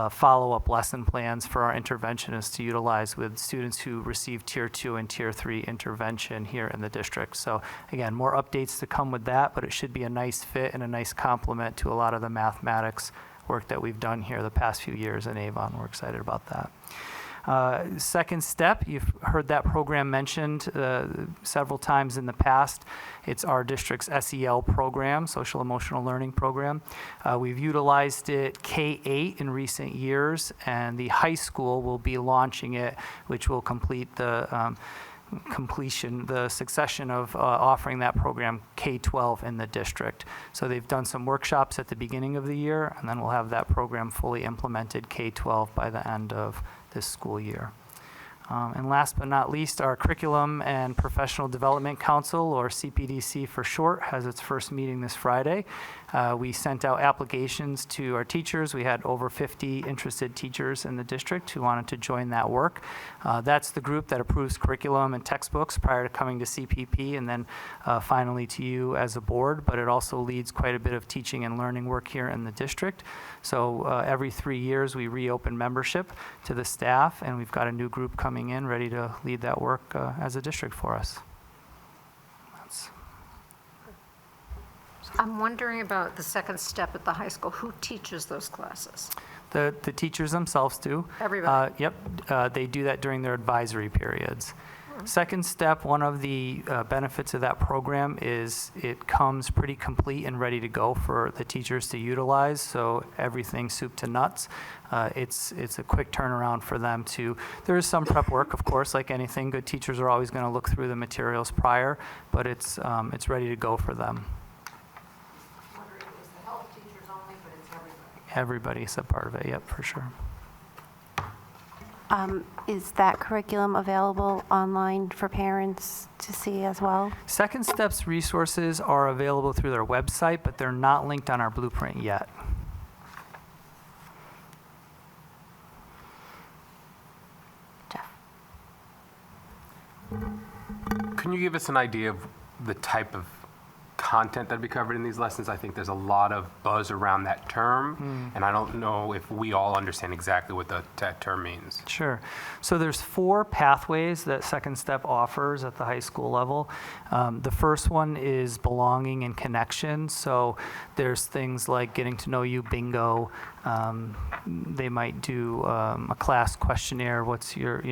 follow-up lesson plans for our interventionists to utilize with students who receive Tier 2 and Tier 3 intervention here in the district. So again, more updates to come with that, but it should be a nice fit and a nice complement to a lot of the mathematics work that we've done here the past few years in Avon. We're excited about that. Second Step, you've heard that program mentioned several times in the past. It's our district's SEL program, Social Emotional Learning Program. We've utilized it K-8 in recent years, and the high school will be launching it, which will complete the succession of offering that program K-12 in the district. So they've done some workshops at the beginning of the year, and then we'll have that program fully implemented K-12 by the end of this school year. And last but not least, our Curriculum and Professional Development Council, or CPDC for short, has its first meeting this Friday. We sent out applications to our teachers. We had over 50 interested teachers in the district who wanted to join that work. That's the group that approves curriculum and textbooks prior to coming to CPP and then finally to you as a board, but it also leads quite a bit of teaching and learning work here in the district. So every 3 years we reopen membership to the staff, and we've got a new group coming in ready to lead that work as a district for us. I'm wondering about the Second Step at the high school. Who teaches those classes? The teachers themselves do. Everybody? Yep, they do that during their advisory periods. Second Step, one of the benefits of that program is it comes pretty complete and ready to go for the teachers to utilize, so everything soup to nuts. It's a quick turnaround for them to, there is some prep work, of course, like anything. Good teachers are always going to look through the materials prior, but it's ready to go for them. It's the health teachers only, but it's everybody. Everybody's a part of it, yep, for sure. Is that curriculum available online for parents to see as well? Second Steps resources are available through their website, but they're not linked on our blueprint yet. Can you give us an idea of the type of content that'd be covered in these lessons? I think there's a lot of buzz around that term, and I don't know if we all understand exactly what that term means. Sure. So there's 4 pathways that Second Step offers at the high school level. The first one is belonging and connection. So there's things like getting to know you bingo. They might do a class questionnaire. What's your,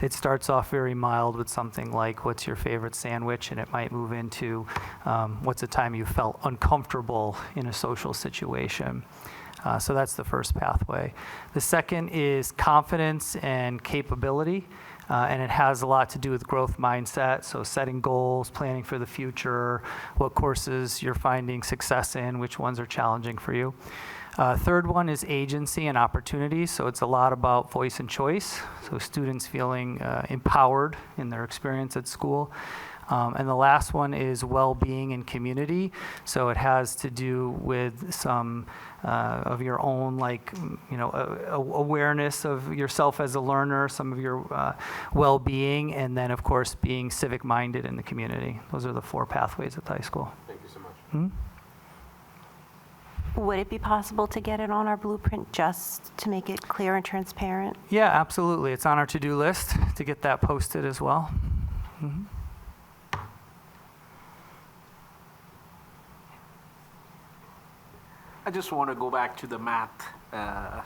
it starts off very mild with something like, what's your favorite sandwich? And it might move into, what's a time you felt uncomfortable in a social situation? So that's the first pathway. The second is confidence and capability. And it has a lot to do with growth mindset, so setting goals, planning for the future, what courses you're finding success in, which ones are challenging for you. Third one is agency and opportunity, so it's a lot about voice and choice, so students feeling empowered in their experience at school. And the last one is well-being and community, so it has to do with some of your own, awareness of yourself as a learner, some of your well-being, and then, of course, being civic-minded in the community. Those are the 4 pathways at the high school. Thank you so much. Hmm? Would it be possible to get it on our blueprint just to make it clear and transparent? Yeah, absolutely. It's on our to-do list to get that posted as well. Mm-hmm. I just want to go back to the math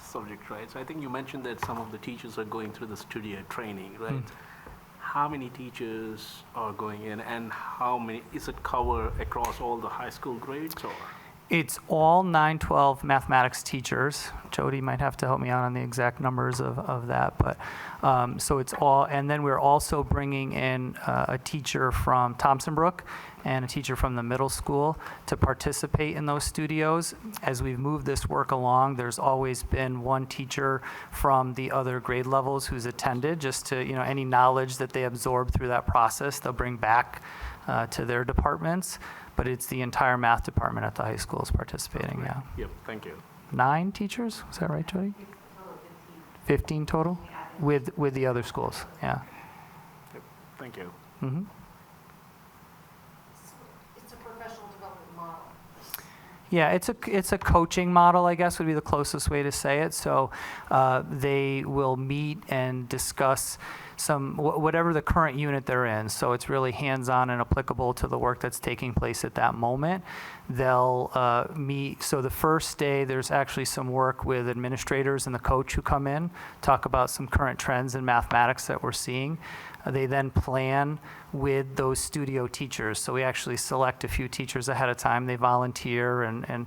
subject, right? So I think you mentioned that some of the teachers are going through the studio training, right? How many teachers are going in, and how many, is it covered across all the high school grades, or? It's all 9-12 mathematics teachers. Jody might have to help me out on the exact numbers of that, but so it's all, and then we're also bringing in a teacher from Thompson Brook and a teacher from the middle school to participate in those studios. As we've moved this work along, there's always been one teacher from the other grade levels who's attended, just to, any knowledge that they absorb through that process, they'll bring back to their departments. But it's the entire math department at the high school is participating, yeah. Yep, thank you. 9 teachers, is that right, Jody? 15 total? With the other schools, yeah. Yep, thank you. Mm-hmm. It's a professional development model. Yeah, it's a coaching model, I guess, would be the closest way to say it. So they will meet and discuss whatever the current unit they're in. So it's really hands-on and applicable to the work that's taking place at that moment. They'll meet, so the first day there's actually some work with administrators and the coach who come in, talk about some current trends in mathematics that we're seeing. They then plan with those studio teachers. So we actually select a few teachers ahead of time. They volunteer and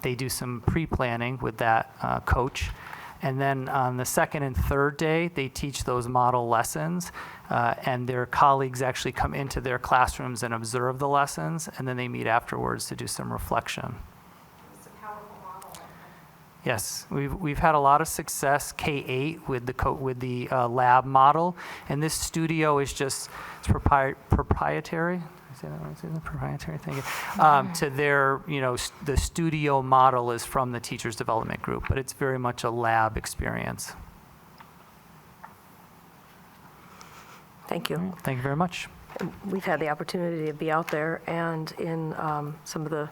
they do some pre-planning with that coach. And then on the second and third day, they teach those model lessons, and their colleagues actually come into their classrooms and observe the lessons, and then they meet afterwards to do some reflection. It's a powerful model. Yes, we've had a lot of success K-8 with the lab model, and this studio is just proprietary. Say that right? Say the proprietary thing. To their, the studio model is from the Teachers Development Group, but it's very much a lab experience. Thank you. Thank you very much. We've had the opportunity to be out there and in some of the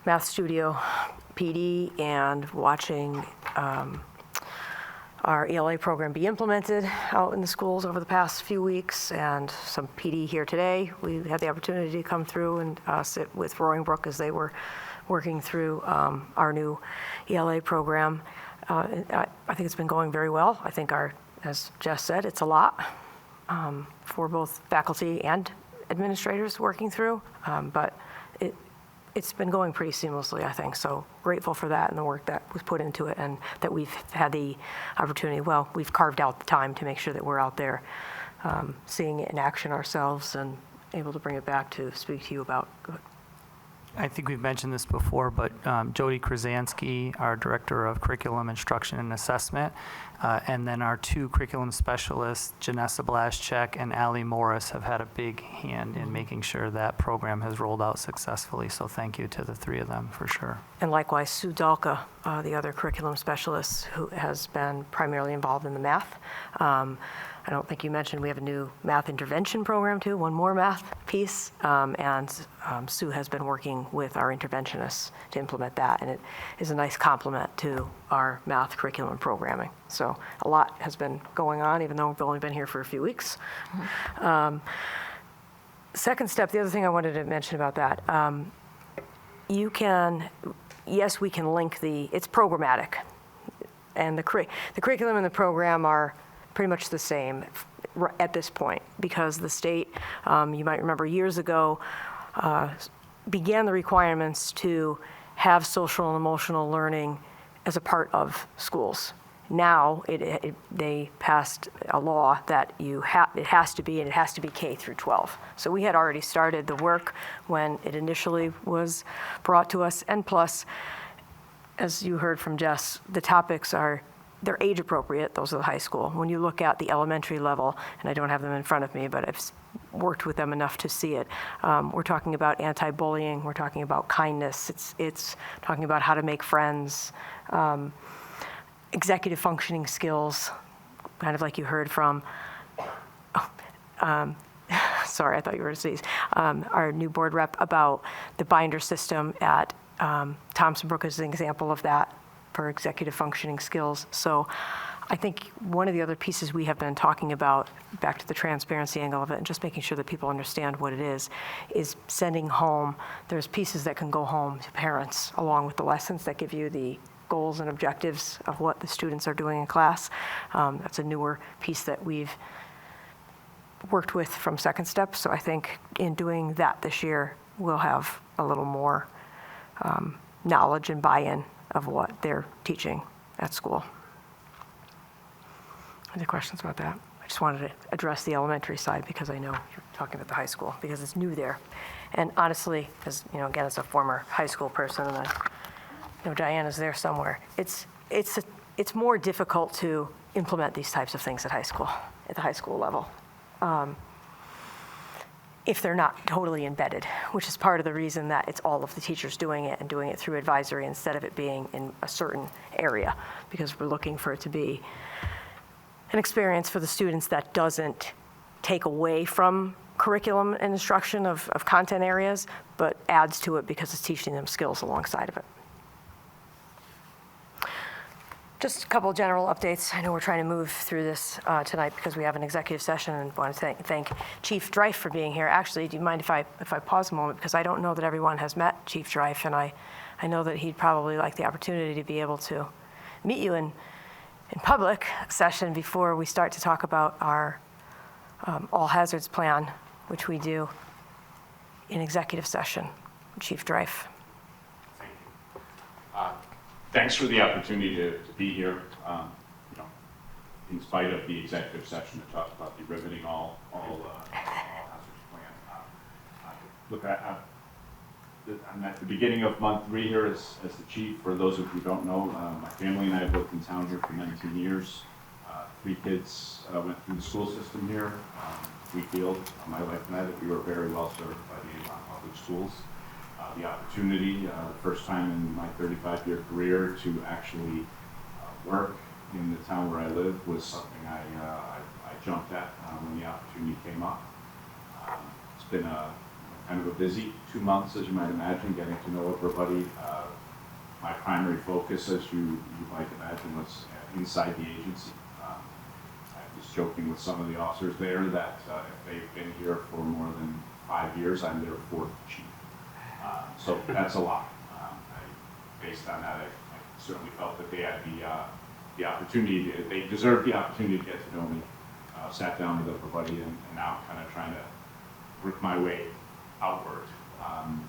Math Studio PD and watching our ELA program be implemented out in the schools over the past few weeks, and some PD here today. We had the opportunity to come through and sit with Roaring Brook as they were working through our new ELA program. I think it's been going very well. I think as Jess said, it's a lot for both faculty and administrators working through, but it's been going pretty seamlessly, I think. So grateful for that and the work that was put into it, and that we've had the opportunity. Well, we've carved out the time to make sure that we're out there seeing it in action ourselves and able to bring it back to speak to you about. I think we've mentioned this before, but Jody Krasansky, our Director of Curriculum Instruction and Assessment, and then our two curriculum specialists, Janessa Blaschek and Allie Morris, have had a big hand in making sure that program has rolled out successfully. So thank you to the three of them for sure. And likewise, Sue Dalka, the other curriculum specialist, who has been primarily involved in the math. I don't think you mentioned we have a new math intervention program too, one more math piece. Sue has been working with our interventionists to implement that, and it is a nice complement to our math curriculum programming. So a lot has been going on, even though we've only been here for a few weeks. Second step, the other thing I wanted to mention about that, yes, we can link it's programmatic. And the curriculum and the program are pretty much the same at this point, because the state, you might remember years ago, began the requirements to have social and emotional learning as a part of schools. Now, they passed a law that it has to be K through 12. So we had already started the work when it initially was brought to us, and plus, as you heard from Jess, the topics they're age appropriate. Those are the high school. When you look at the elementary level, and I don't have them in front of me, but I've worked with them enough to see it. We're talking about anti-bullying. We're talking about kindness. It's talking about how to make friends, executive functioning skills, kind of like you heard from. Sorry, I thought you were deceased. Our new board rep about the binder system at Thompson Brook is an example of that for executive functioning skills. So I think one of the other pieces we have been talking about, back to the transparency angle of it, and just making sure that people understand what it is sending home. There's pieces that can go home to parents along with the lessons that give you the goals and objectives of what the students are doing in class. That's a newer piece that we've worked with from Second Step. So I think in doing that this year, we'll have a little more knowledge and buy-in of what they're teaching at school. Any questions about that? I just wanted to address the elementary side because I know you're talking about the high school because it's new there. And honestly, as you know, again, as a former high school person, and Diana's there somewhere, it's more difficult to implement these types of things at the high school level. If they're not totally embedded, which is part of the reason that it's all of the teachers doing it and doing it through advisory instead of it being in a certain area, because we're looking for it to be an experience for the students that doesn't take away from curriculum and instruction of content areas, but adds to it because it's teaching them skills alongside of it. Just a couple of general updates. I know we're trying to move through this tonight because we have an executive session, and want to thank Chief Dreif for being here. Actually, do you mind if I pause a moment, because I don't know that everyone has met Chief Dreif, and I know that he'd probably like the opportunity to be able to meet you in public session before we start to talk about our all hazards plan, which we do in executive session. Chief Dreif. Thank you. Thanks for the opportunity to be here. In spite of the executive session that talks about the riveting all hazards plan. Look, I'm at the beginning of month 3 here as the chief. For those of you who don't know, my family and I have lived in town here for 19 years. 3 kids went through the school system here. We feel, my wife and I, that we were very well served by the Avon Public Schools. The opportunity, the first time in my 35-year career to actually work in the town where I live, was something I jumped at when the opportunity came up. It's been kind of a busy 2 months, as you might imagine, getting to know everybody. My primary focus, as you might imagine, was inside the agency. I was joking with some of the officers there that if they've been here for more than 5 years, I'm their 4th chief. So that's a lot. Based on that, I certainly felt that they had the opportunity, they deserved the opportunity to get to know me. Sat down with everybody, and now kind of trying to work my way outward.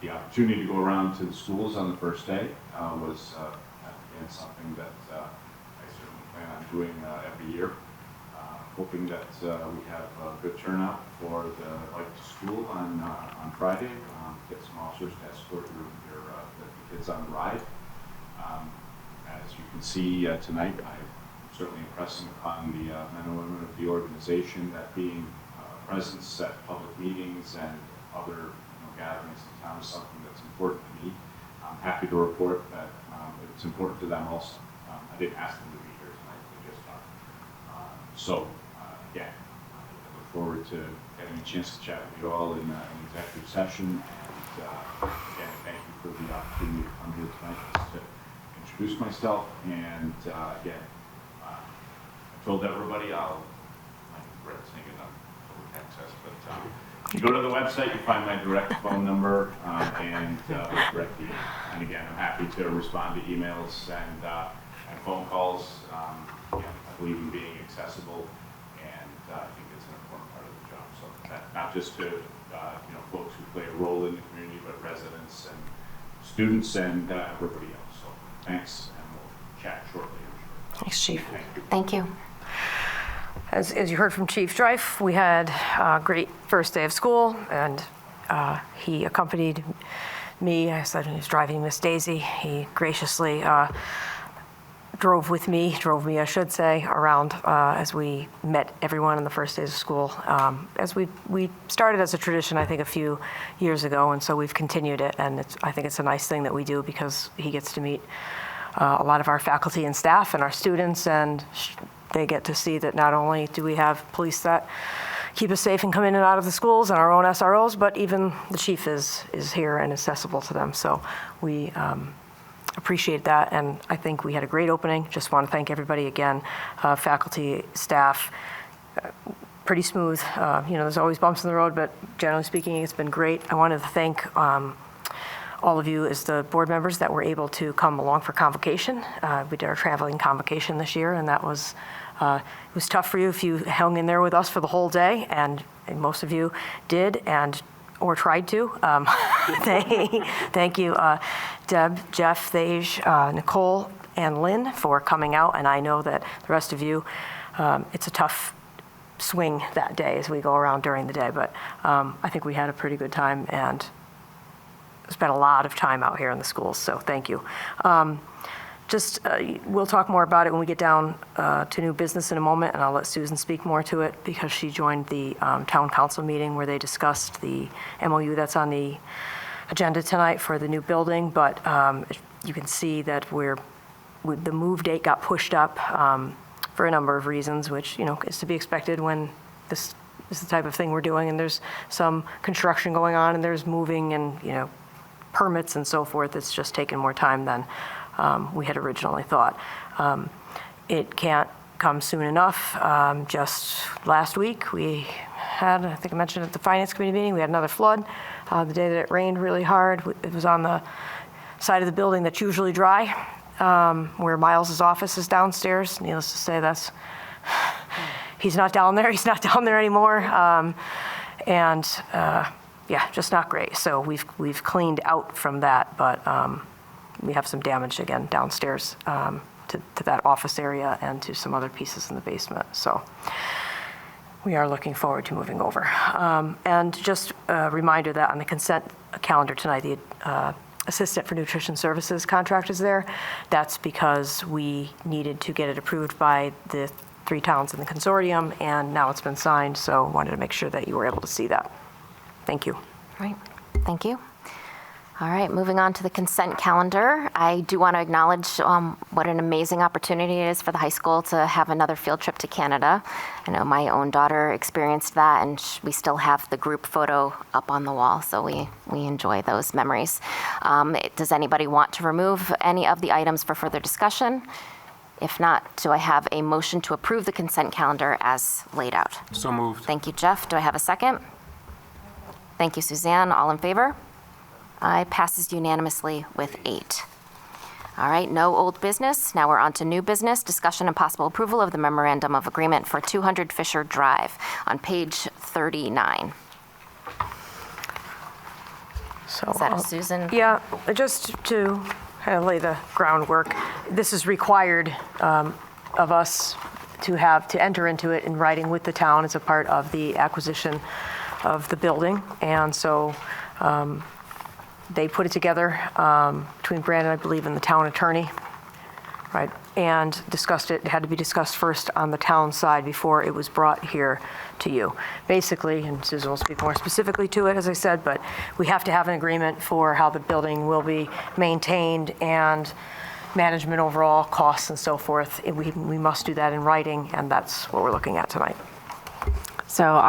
The opportunity to go around to the schools on the first day was again something that I certainly plan on doing every year. hoping that we have a good turnout for the Bike to School on Friday. Get some officers to escort the kids on the ride. As you can see tonight, I'm certainly impressing upon the men and women of the organization that being presence at public meetings and other gatherings in town is something that's important to me. I'm happy to report that it's important to them also. I didn't ask them to be here tonight, they just are. So, again, I look forward to getting a chance to chat with you all in an executive session. And again, thank you for the opportunity to come here tonight just to introduce myself. And again, I told everybody I'll, like Brett's thinking of public access, but you go to the website, you find my direct phone number and direct email. And again, I'm happy to respond to emails and phone calls. I believe in being accessible, and I think it's an important part of the job. So not just to folks who play a role in the community, but residents and students and everybody else. So thanks, and we'll chat shortly. Thanks, Chief. Thank you. As you heard from Chief Dreif, we had a great first day of school, and he accompanied me. I said he was driving Miss Daisy. He graciously drove me, I should say, around as we met everyone on the first days of school. As we started as a tradition, I think, a few years ago, and so we've continued it, and I think it's a nice thing that we do because he gets to meet a lot of our faculty and staff and our students, and they get to see that not only do we have police that keep us safe and come in and out of the schools and our own SROs, but even the chief is here and accessible to them. So we appreciate that, and I think we had a great opening. Just want to thank everybody again, faculty, staff, pretty smooth. There's always bumps in the road, but generally speaking, it's been great. I wanted to thank all of you as the board members that were able to come along for convocation. We did our traveling convocation this year, and that was it was tough for you if you hung in there with us for the whole day, and most of you did or tried to. Thank you, Deb, Jeff, Thage, Nicole, and Lynn for coming out, and I know that the rest of you, it's a tough swing that day as we go around during the day, but I think we had a pretty good time and spent a lot of time out here in the schools, so thank you. We'll talk more about it when we get down to new business in a moment, and I'll let Susan speak more to it because she joined the town council meeting where they discussed the MOU that's on the agenda tonight for the new building, but you can see that the move date got pushed up for a number of reasons, which is to be expected when this is the type of thing we're doing, and there's some construction going on, and there's moving and permits and so forth. It's just taken more time than we had originally thought. It can't come soon enough. Just last week we had, I think I mentioned at the Finance Committee meeting, we had another flood. The day that it rained really hard, it was on the side of the building that's usually dry, where Miles's office is downstairs. Needless to say, he's not down there. He's not down there anymore. Yeah, just not great. So we've cleaned out from that, but we have some damage again downstairs to that office area and to some other pieces in the basement. So we are looking forward to moving over. And just a reminder that on the consent calendar tonight, the Assistant for Nutrition Services contract is there. That's because we needed to get it approved by the 3 towns in the consortium, and now it's been signed, so wanted to make sure that you were able to see that. Thank you. All right, thank you. All right, moving on to the consent calendar. I do want to acknowledge what an amazing opportunity it is for the high school to have another field trip to Canada. I know my own daughter experienced that, and we still have the group photo up on the wall, so we enjoy those memories. Does anybody want to remove any of the items for further discussion? If not, do I have a motion to approve the consent calendar as laid out? So moved. Thank you, Jeff. Do I have a second? Thank you, Suzanne. All in favor? Aye, passes unanimously with 8. All right, no old business. Now we're on to new business, discussion and possible approval of the memorandum of agreement for 200 Fisher Drive on page 39. So, is that Susan? Yeah, just to kind of lay the groundwork, this is required of us to enter into it in writing with the town as a part of the acquisition of the building. And so they put it together between Brandon, I believe, and the town attorney, right, and discussed it. It had to be discussed first on the town side before it was brought here to you. Basically, and Susan will speak more specifically to it, as I said, but we have to have an agreement for how the building will be maintained and management overall, costs and so forth. We must do that in writing, and that's what we're looking at tonight. So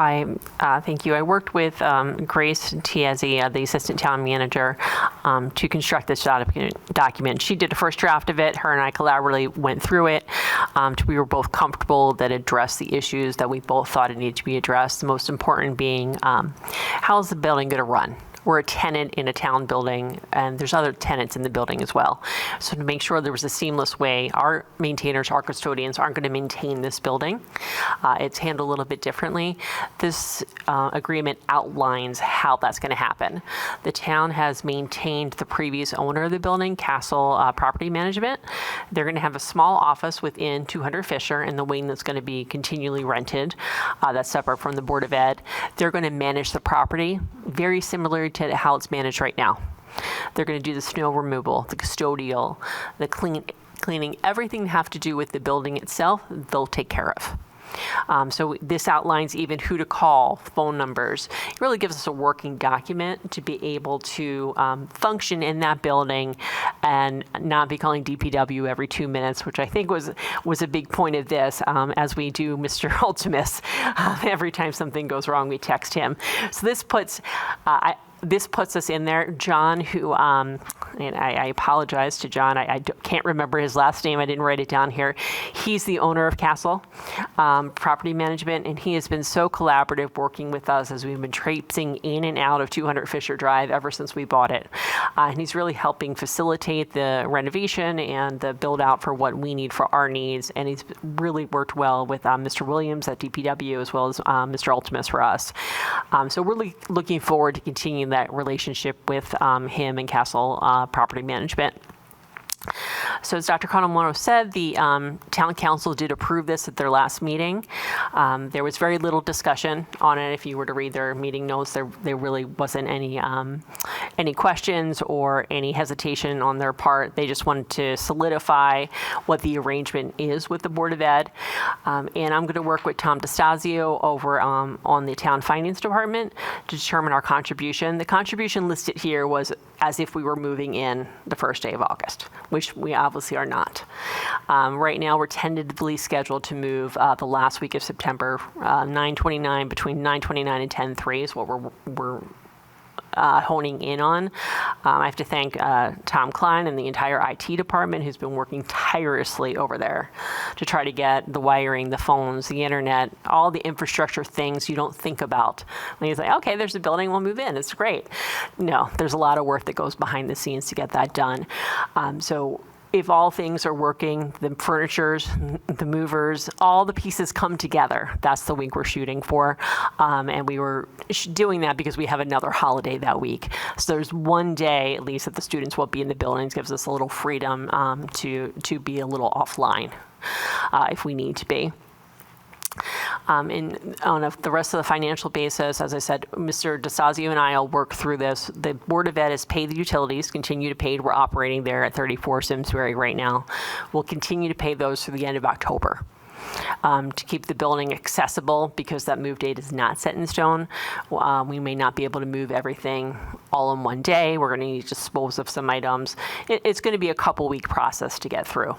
thank you. I worked with Grace Tiezi, the assistant town manager, to construct this document. She did the first draft of it. Her and I collaboratively went through it. We were both comfortable that it addressed the issues that we both thought it needed to be addressed. The most important being, how is the building going to run? We're a tenant in a town building, and there's other tenants in the building as well. So to make sure there was a seamless way, our maintainers, our custodians aren't going to maintain this building. It's handled a little bit differently. This agreement outlines how that's going to happen. The town has maintained the previous owner of the building, Castle Property Management. They're going to have a small office within 200 Fisher in the wing that's going to be continually rented. That's separate from the Board of Ed. They're going to manage the property very similar to how it's managed right now. They're going to do the snow removal, the custodial, the cleaning, everything that have to do with the building itself, they'll take care of. So this outlines even who to call, phone numbers. It really gives us a working document to be able to function in that building and not be calling DPW every 2 minutes, which I think was a big point of this. As we do Mr. Ultimus, every time something goes wrong, we text him. So this puts us in there. John, who, and I apologize to John, I can't remember his last name, I didn't write it down here. He's the owner of Castle Property Management, and he has been so collaborative working with us as we've been traipsing in and out of 200 Fisher Drive ever since we bought it. And he's really helping facilitate the renovation and the build out for what we need for our needs. And he's really worked well with Mr. Williams at DPW as well as Mr. Ultimus for us. So we're really looking forward to continuing that relationship with him and Castle Property Management. So as Dr. Carnamano said, the town council did approve this at their last meeting. There was very little discussion on it. If you were to read their meeting notes, there really wasn't any questions or any hesitation on their part. They just wanted to solidify what the arrangement is with the Board of Ed. And I'm going to work with Tom DeStasio over on the town finance department to determine our contribution. The contribution listed here was as if we were moving in the first day of August, which we obviously are not. Right now, we're tentatively scheduled to move the last week of September, 9/29, between 9/29 and 10/3 is what we're honing in on. I have to thank Tom Klein and the entire IT department who's been working tirelessly over there to try to get the wiring, the phones, the internet, all the infrastructure things you don't think about. When you say, okay, there's a building, we'll move in, it's great. No, there's a lot of work that goes behind the scenes to get that done. So if all things are working, the furnitures, the movers, all the pieces come together. That's the week we're shooting for. And we were doing that because we have another holiday that week. So there's one day, at least, that the students will be in the buildings, gives us a little freedom to be a little offline if we need to be. And on the rest of the financial basis, as I said, Mr. DeStasio and I will work through this. The Board of Ed has paid the utilities, continue to pay. We're operating there at 34 Simsbury right now. We'll continue to pay those through the end of October. To keep the building accessible, because that move date is not set in stone. We may not be able to move everything all in one day. We're going to need to dispose of some items. It's going to be a couple-week process to get through.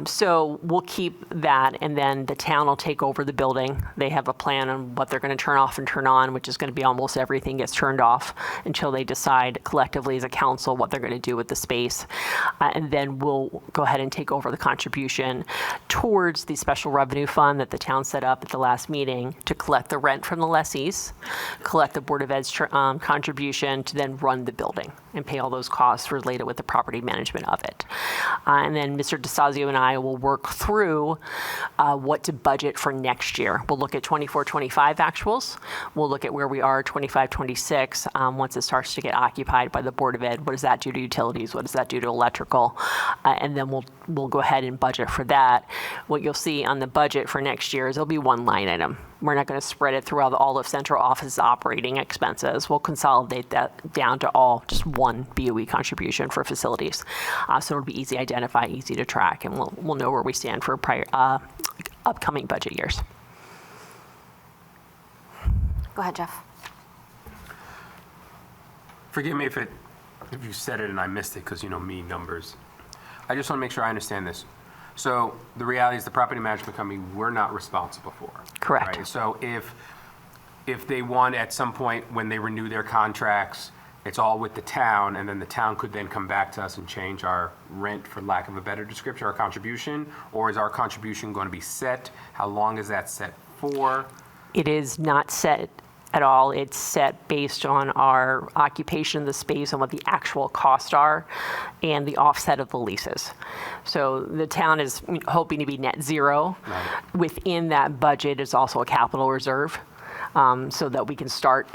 So we'll keep that, and then the town will take over the building. They have a plan on what they're going to turn off and turn on, which is going to be almost everything gets turned off until they decide collectively as a council what they're going to do with the space. And then we'll go ahead and take over the contribution towards the special revenue fund that the town set up at the last meeting to collect the rent from the lessees, collect the Board of Ed's contribution to then run the building and pay all those costs related with the property management of it. And then Mr. Mr. DeSazio and I will work through what to budget for next year. We'll look at 24-25 actuals. We'll look at where we are 25-26 once it starts to get occupied by the Board of Ed. What does that do to utilities? What does that do to electrical? And then we'll go ahead and budget for that. What you'll see on the budget for next year is there'll be one line item. We're not going to spread it throughout all of central office operating expenses. We'll consolidate that down to all just one BOE contribution for facilities. So it'll be easy to identify, easy to track, and we'll know where we stand for upcoming budget years. Go ahead, Jeff. Forgive me if you said it and I missed it, because you know me, numbers. I just want to make sure I understand this. So the reality is the property management company, we're not responsible for. Correct. Right? So if they want at some point when they renew their contracts, it's all with the town, and then the town could then come back to us and change our rent, for lack of a better description, our contribution? Or is our contribution going to be set? How long is that set for? It is not set at all. It's set based on our occupation of the space and what the actual costs are and the offset of the leases. So the town is hoping to be net zero. Right. Within that budget is also a capital reserve. So that we can start,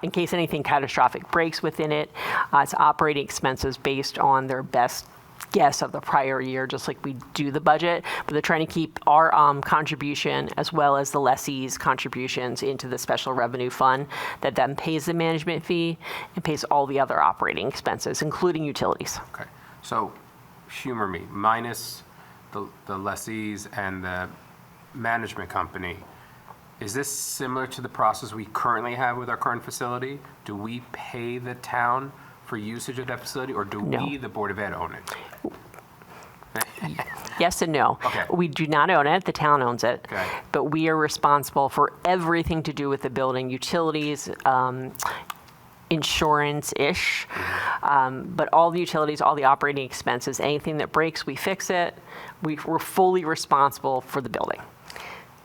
in case anything catastrophic breaks within it. It's operating expenses based on their best guess of the prior year, just like we do the budget, but they're trying to keep our contribution as well as the lessee's contributions into the special revenue fund that then pays the management fee and pays all the other operating expenses, including utilities. Okay, so humor me, minus the lessees and the management company, is this similar to the process we currently have with our current facility? Do we pay the town for usage of that facility, or do we, the Board of Ed, own it? Yes and no. Okay. We do not own it, the town owns it. Okay. But we are responsible for everything to do with the building, utilities, insurance-ish, but all the utilities, all the operating expenses, anything that breaks, we fix it. We're fully responsible for the building.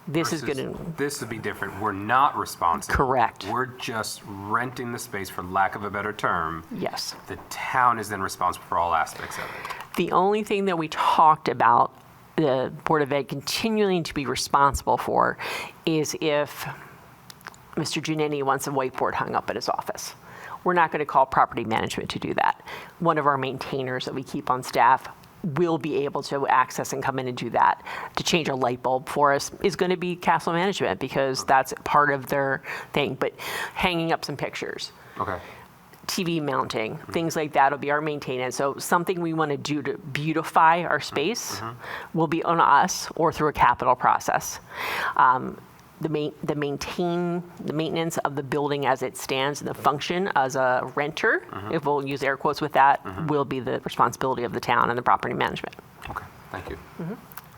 This would be different. We're not responsible. Correct. We're just renting the space, for lack of a better term. Yes. The town is then responsible for all aspects of it. The only thing that we talked about the Board of Ed continuing to be responsible for is if Mr. Giannini wants a whiteboard hung up at his office. We're not going to call property management to do that. One of our maintainers that we keep on staff will be able to access and come in and do that. To change a light bulb for us is going to be castle management, because that's part of their thing. But hanging up some pictures, okay, TV mounting, things like that will be our maintenance. So something we want to do to beautify our space will be on us or through a capital process. The maintenance of the building as it stands and the function as a renter, if we'll use air quotes with that, will be the responsibility of the town and the property management. Okay, thank you.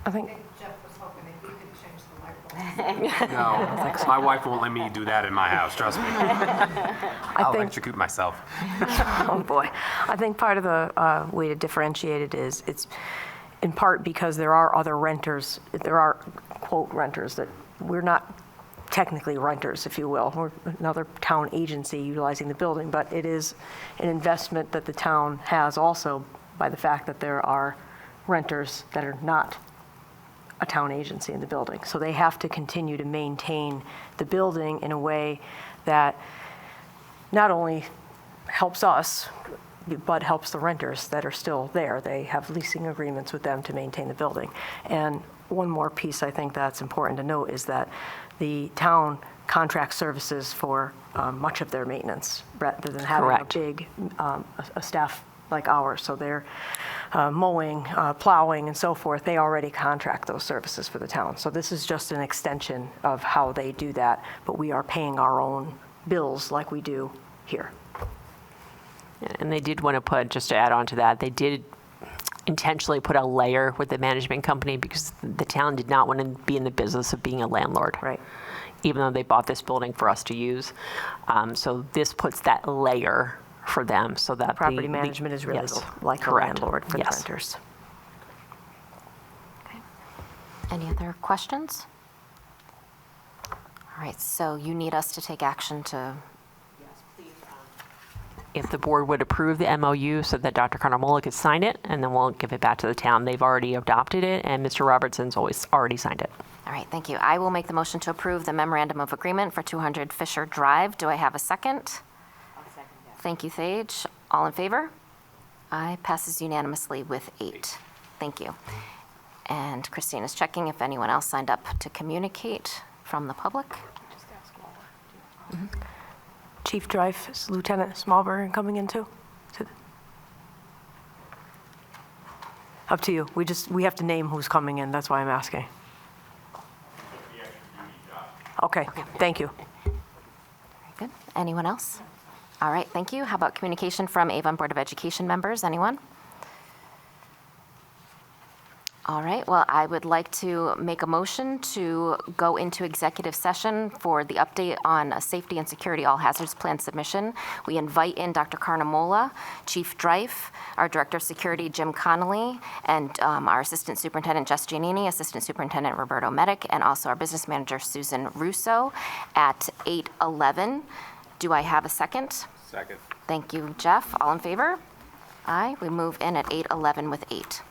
I think Jeff was hoping that he could change the light bulb. No, my wife won't let me do that in my house, trust me. I'll electrocute myself. Oh, boy. I think part of the way to differentiate it is it's in part because there are other renters, there are, quote, renters that we're not technically renters, if you will. We're another town agency utilizing the building, but it is an investment that the town has also by the fact that there are renters that are not a town agency in the building. So they have to continue to maintain the building in a way that not only helps us, but helps the renters that are still there. They have leasing agreements with them to maintain the building. And one more piece I think that's important to note is that the town contracts services for much of their maintenance rather than having Correct. a big a staff like ours. So they're mowing, plowing, and so forth. They already contract those services for the town. So this is just an extension of how they do that, but we are paying our own bills like we do here. And they did want to put, just to add on to that, they did intentionally put a layer with the management company because the town did not want to be in the business of being a landlord. Right. Even though they bought this building for us to use. So this puts that layer for them so that Property management is really like a landlord for the renters. Okay. Any other questions? All right, so you need us to take action to... if the board would approve the MOU so that Dr. Carnamola could sign it, and then we'll give it back to the town. They've already adopted it, and Mr. Robertson's already signed it. All right, thank you. I will make the motion to approve the memorandum of agreement for 200 Fisher Drive. Do I have a second? I'll second that. Thank you, Thage. All in favor? Aye, passes unanimously with 8. Thank you. And Christine is checking if anyone else signed up to communicate from the public. Chief Drive, is Lieutenant Smallberg coming in too? Up to you. We have to name who's coming in. That's why I'm asking. Okay, thank you. Very good. Anyone else? All right, thank you. How about communication from Avon Board of Education members? Anyone? All right, well, I would like to make a motion to go into executive session for the update on a safety and security all hazards plan submission. We invite in Dr. Carnamola, Chief Dreif, our Director of Security, Jim Connolly, and our Assistant Superintendent, Jess Giannini, Assistant Superintendent, Roberto Medic, and also our Business Manager, Susan Russo, at 8:11. Do I have a second? Second. Thank you, Jeff. All in favor? Aye. We move in at 8:11 with 8.